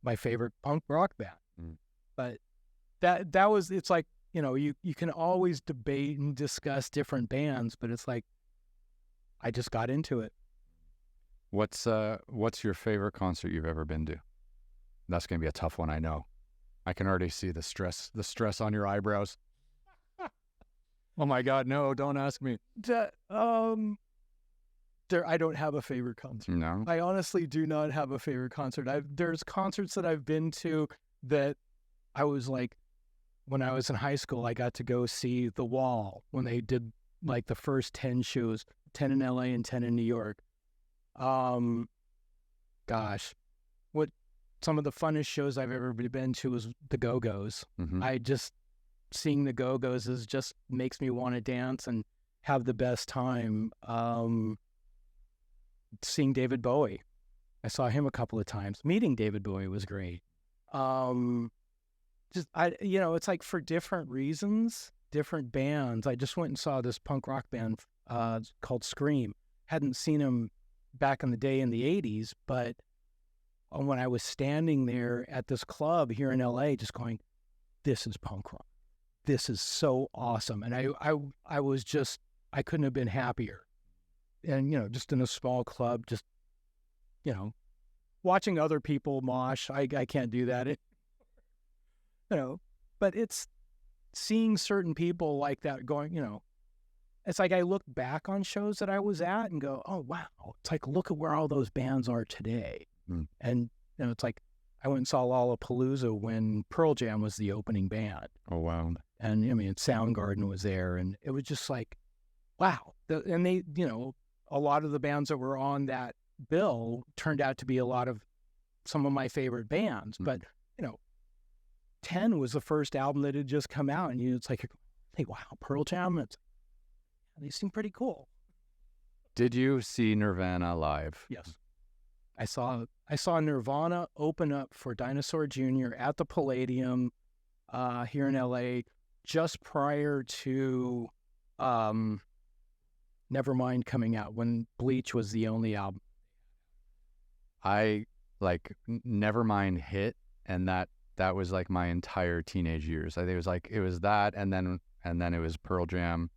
my favorite punk rock band. Mm. But that was, it's like, you can always debate and discuss different bands, but it's like, I just got into it. What's your favorite concert you've ever been to? That's going to be a tough one, I know. I can already see the stress on your eyebrows. Oh my God, no, don't ask me. I don't have a favorite concert. No. I honestly do not have a favorite concert. There's concerts that I've been to that I was like, when I was in high school, I got to go see The Wall when they did like the first 10 shows, 10 in LA and 10 in New York. Gosh, what some of the funnest shows I've ever been to was the Go-Go's. Mm-hmm. Seeing the Go-Go's just makes me want to dance and have the best time. Seeing David Bowie I saw him a couple of times. Meeting David Bowie was great. It's like for different reasons, different bands. I just went and saw this punk rock band called Scream. Hadn't seen them back in the day in the 80s, but when I was standing there at this club here in LA, just going, this is punk rock. This is so awesome. And I was just, I couldn't have been happier. And, just in a small club, just, watching other people mosh. I can't do that. But it's seeing certain people like that going, it's like I look back on shows that I was at and go, oh, wow. It's like, look at where all those bands are today. Mm. And, it's like I went and saw Lollapalooza when Pearl Jam was the opening band. Oh, wow. And, Soundgarden was there. And it was just like, wow. And they, a lot of the bands that were on that bill turned out to be some of my favorite bands. Mm. But, 10 was the first album that had just come out. And it's like, hey, wow, Pearl Jam, they seem pretty cool. Did you see Nirvana live? Yes. I saw Nirvana open up for Dinosaur Jr. at the Palladium here in LA just prior to Nevermind coming out, when Bleach was the only album. I Nevermind hit, and that was like my entire teenage years. I think it was that, and then it was Pearl Jam,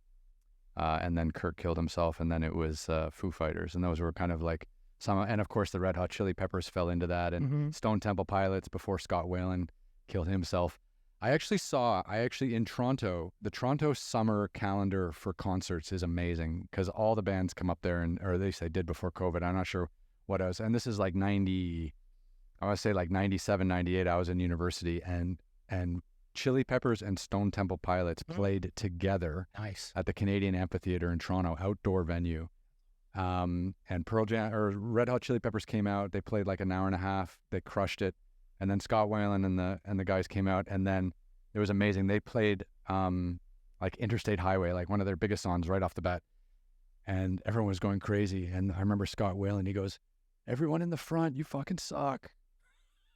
and then Kurt killed himself, and then it was Foo Fighters, and those were kind of like and of course the Red Hot Chili Peppers fell into that, and mm-hmm. Stone Temple Pilots before Scott Weiland killed himself. I actually in Toronto, the Toronto summer calendar for concerts is amazing because all the bands come up there, or at least they did before COVID. I'm not sure what else. And this is like 90, I want to say like 97, 98. I was in university, and Chili Peppers and Stone Temple Pilots played together. Nice. At the Canadian Amphitheater in Toronto, outdoor venue. And Pearl Jam or Red Hot Chili Peppers came out. They played like an hour and a half. They crushed it. And then Scott Weiland and the guys came out, and then it was amazing. They played like Interstate Highway, like one of their biggest songs right off the bat, and everyone was going crazy. And I remember Scott Weiland, he goes, "Everyone in the front, you fucking suck."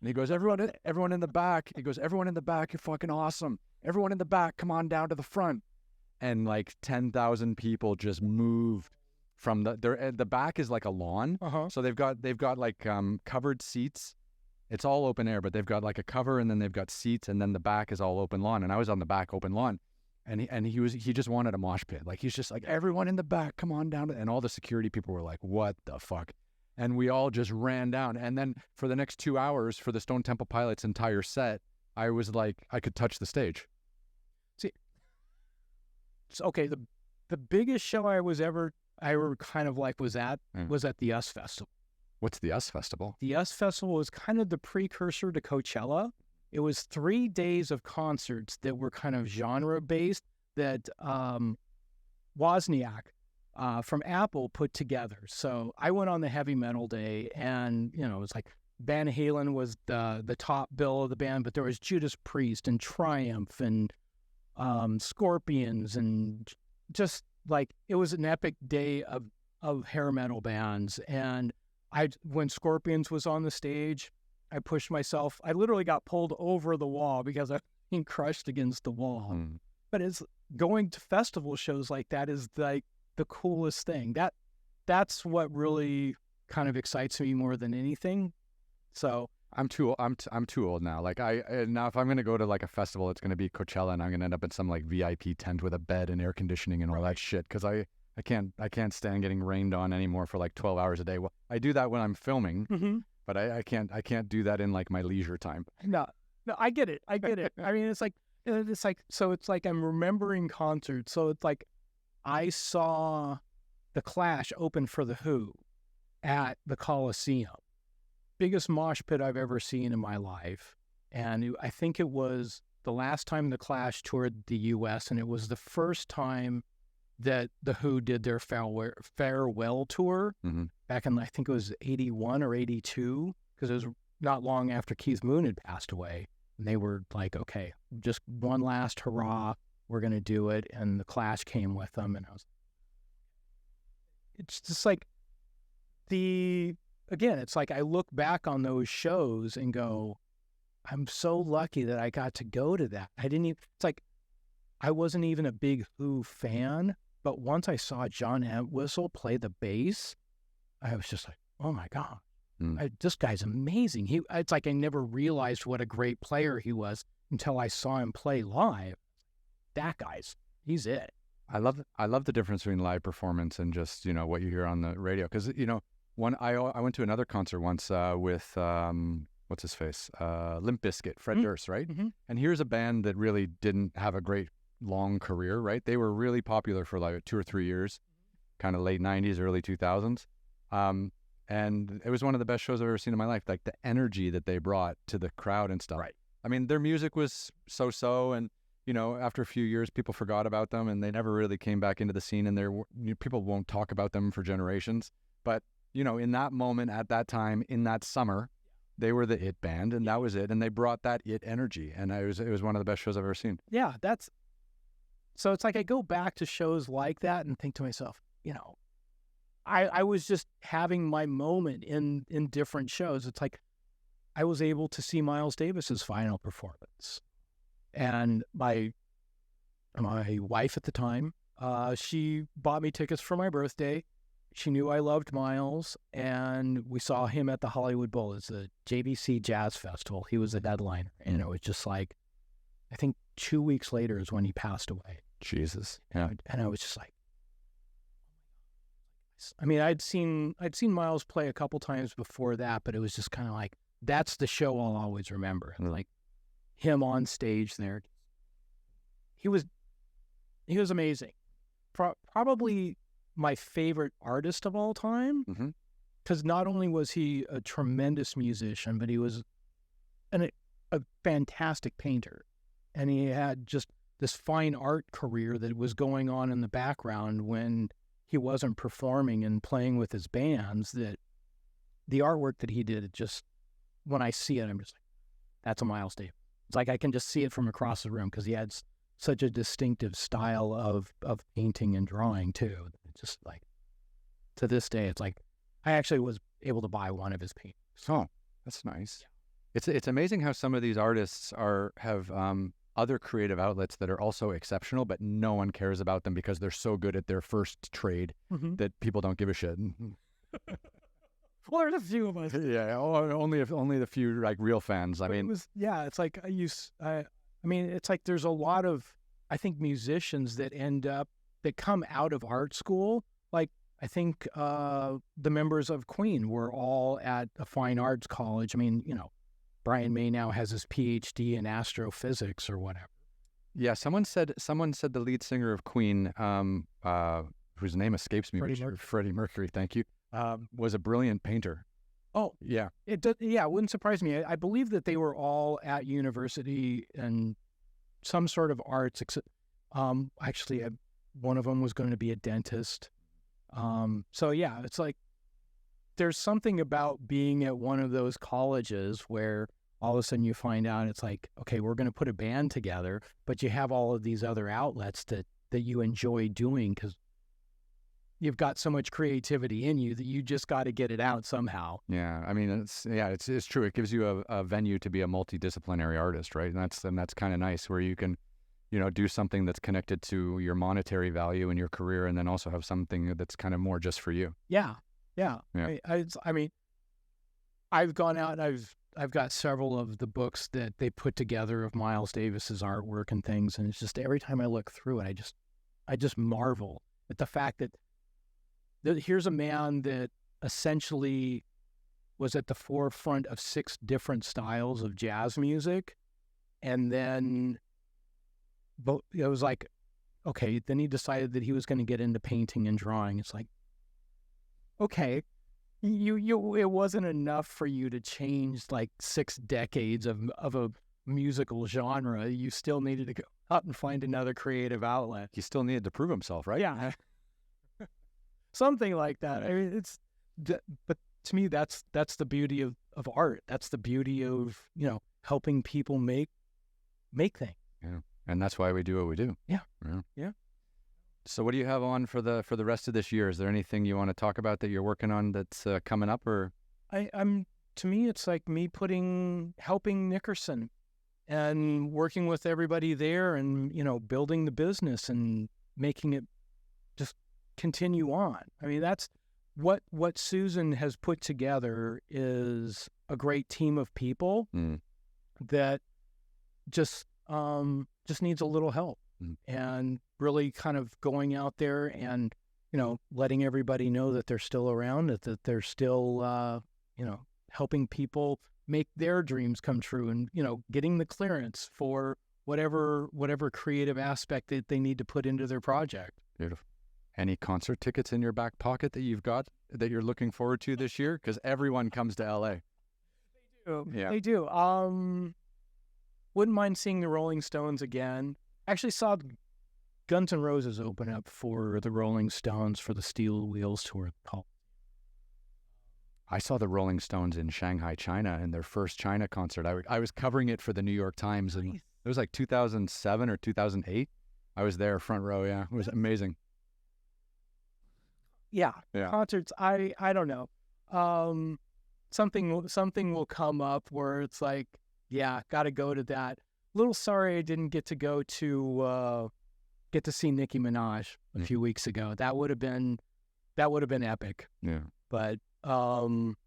And he goes, everyone in the back. He goes, "Everyone in the back, you're fucking awesome. Everyone in the back, come on down to the front." And like 10,000 people just moved from the back is like a lawn. Uh-huh. So they've got like covered seats. It's all open air, but they've got like a cover, and then they've got seats, and then the back is all open lawn. And I was on the back open lawn, and he just wanted a mosh pit. Like he's just like, "Everyone in the back, come on down." And all the security people were like, "What the fuck?" And we all just ran down. And then for the next 2 hours for the Stone Temple Pilots entire set, I was like, I could touch the stage. See, okay, the biggest show I ever kind of like was at the US Festival. What's the US Festival? The US Festival was kind of the precursor to Coachella. It was 3 days of concerts that were kind of genre-based that Wozniak from Apple put together. So I went on the heavy metal day, and, it was like Van Halen was the top bill of the band, but there was Judas Priest and Triumph and Scorpions, and just like it was an epic day of hair metal bands. And when Scorpions was on the stage, I pushed myself. I literally got pulled over the wall because I was being crushed against the wall. But it's going to festival shows like that is like the coolest thing. That's what really kind of excites me more than anything. So I'm too old now. Like now if I'm going to go to like a festival, it's going to be Coachella, and I'm going to end up in some like VIP tent with a bed and air conditioning and all that shit, because I can't stand getting rained on anymore for like 12 hours a day. Well, I do that when I'm filming, mm-hmm. but I can't do that in like my leisure time. No, I get it. I mean, it's like so it's like I'm remembering concerts. So it's like I saw the Clash open for the Who at the Coliseum. Biggest mosh pit I've ever seen in my life. And I think it was the last time the Clash toured the U.S., and it was the first time that the Who did their farewell tour back in, I think it was 81 or 82, because it was not long after Keith Moon had passed away. And they were like, okay, just one last hurrah, we're going to do it. And the Clash came with them. And it's just like again, it's like I look back on those shows and go, I'm so lucky that I got to go to that. It's like, I wasn't even a big Who fan, but once I saw John Entwistle play the bass, I was just like, oh my God, this guy's amazing. It's like I never realized what a great player he was until I saw him play live. He's it. I love the difference between live performance and just, what you hear on the radio. Because, I went to another concert once with, what's his face? Limp Bizkit, Fred Durst, right? Mm-hmm. And here's a band that really didn't have a great long career, right? They were really popular for like 2 or 3 years, kind of late 90s, early 2000s. And it was one of the best shows I've ever seen in my life. Like the energy that they brought to the crowd and stuff. Right. I mean, their music was so-so, and after a few years, people forgot about them, and they never really came back into the scene. And people won't talk about them for generations. But in that moment, at that time, in that summer, they were the it band, and that was it. And they brought that it energy, and it was one of the best shows I've ever seen. Yeah, so it's like I go back to shows like that and think to myself, I was just having my moment in different shows. It's like I was able to see Miles Davis's final performance. And my wife at the time, she bought me tickets for my birthday. She knew I loved Miles, and we saw him at the Hollywood Bowl. It's the JVC Jazz Festival. He was the headliner, and it was just like, I think 2 weeks later is when he passed away. Jesus. Yeah. And I was just like, I mean, I'd seen Miles play a couple times before that, but it was just kind of like, that's the show I'll always remember. Like him on stage there. He was amazing. Probably my favorite artist of all time. Because not only was he a tremendous musician, but he was a fantastic painter. And he had just this fine art career that was going on in the background when he wasn't performing and playing with his bands. That the artwork that he did, when I see it, I'm just like, that's a Miles Davis. It's like I can just see it from across the room because he had such a distinctive style of painting and drawing too. It's just like, to this day, it's like I actually was able to buy one of his paintings. Oh, that's nice. Yeah. It's amazing how some of these artists have other creative outlets that are also exceptional, but no one cares about them because they're so good at their first trade that people don't give a shit. Well, there's a few of us. Yeah, only the few like real fans. It's like it's like there's a lot of, I think, musicians that come out of art school. Like I think the members of Queen were all at a fine arts college. I mean, Brian May now has his PhD in astrophysics or whatever. Yeah, someone said the lead singer of Queen, whose name escapes me, Freddie Mercury, thank you, was a brilliant painter. Oh, yeah. It wouldn't surprise me. I believe that they were all at university and some sort of arts. Actually, one of them was going to be a dentist. So yeah, it's like there's something about being at one of those colleges where all of a sudden you find out it's like, okay, we're going to put a band together, but you have all of these other outlets that you enjoy doing because you've got so much creativity in you that you just got to get it out somehow. Yeah, I mean, it's true. It gives you a venue to be a multidisciplinary artist, right? And that's kind of nice where you can, do something that's connected to your monetary value in your career, and then also have something that's kind of more just for you. Yeah. I mean, I've gone out and I've got several of the books that they put together of Miles Davis's artwork and things, and it's just every time I look through it, I just marvel at the fact that here's a man that essentially was at the forefront of 6 different styles of jazz music, and then it was like, okay, then he decided that he was going to get into painting and drawing. It's like, okay, it wasn't enough for you to change like 6 decades of a musical genre. You still needed to go out and find another creative outlet. He still needed to prove himself, right? Yeah. Something like that. I mean, but to me, that's the beauty of art. That's the beauty of, helping people make things. Yeah. And that's why we do what we do. Yeah. Yeah. So what do you have on for the rest of this year? Is there anything you want to talk about that you're working on that's coming up, or? I'm to me, it's like me helping Nickerson and working with everybody there, and building the business and making it just continue on. I mean, that's what Susan has put together is a great team of people that just needs a little help, and really kind of going out there and letting everybody know that they're still around, that they're still helping people make their dreams come true, and getting the clearance for whatever creative aspect that they need to put into their project. Beautiful. Any concert tickets in your back pocket that you've got that you're looking forward to this year? Because everyone comes to LA. They do. Yeah. They do. Wouldn't mind seeing the Rolling Stones again. Actually saw Guns N' Roses open up for the Rolling Stones for the Steel Wheels tour. I saw the Rolling Stones in Shanghai, China, in their first China concert. I was covering it for the New York Times, and it was like 2007 or 2008. I was there front row. Yeah, it was amazing. Yeah. Concerts. I don't know. Something will come up where it's like, yeah, got to go to that. Little sorry I didn't get to go to see Nicki Minaj a few weeks ago. That would have been epic. Yeah. But went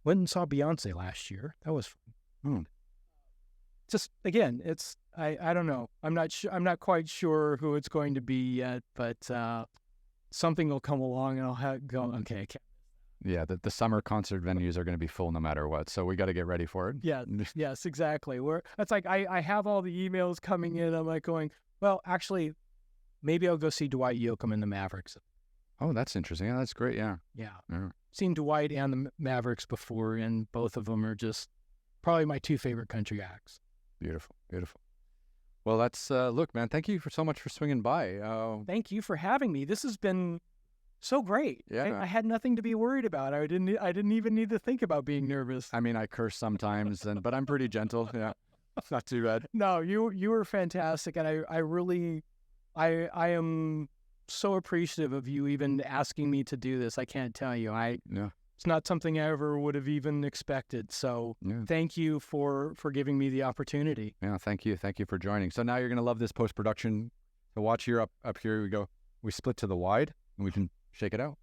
and saw Beyonce last year. That was fun. Just again, it's I don't know. I'm not quite sure who it's going to be yet, but something will come along and I'll go, okay. Yeah, the summer concert venues are going to be full no matter what, so we got to get ready for it. Yeah, yes, exactly. It's like I have all the emails coming in. I'm like going, well, actually, maybe I'll go see Dwight Yoakam and the Mavericks. Oh, that's interesting. Yeah, that's great. Yeah. Seen Dwight and the Mavericks before, and both of them are just probably my two favorite country acts. Beautiful. Well, that's look, man. Thank you so much for swinging by. Thank you for having me. This has been so great. Yeah, I had nothing to be worried about. I didn't even need to think about being nervous. I mean, I curse sometimes, but I'm pretty gentle. Yeah, it's not too bad. No, you were fantastic, and I am so appreciative of you even asking me to do this. I can't tell you. It's not something I ever would have even expected. So Thank you for giving me the opportunity. Yeah, thank you for joining. So now you're gonna love this post production. So watch here up here we go. We split to the wide and we can shake it out.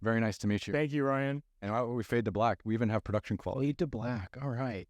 Very nice to meet you. Thank you, Ryan. And we fade to black. We even have production quality. Fade to black. All right.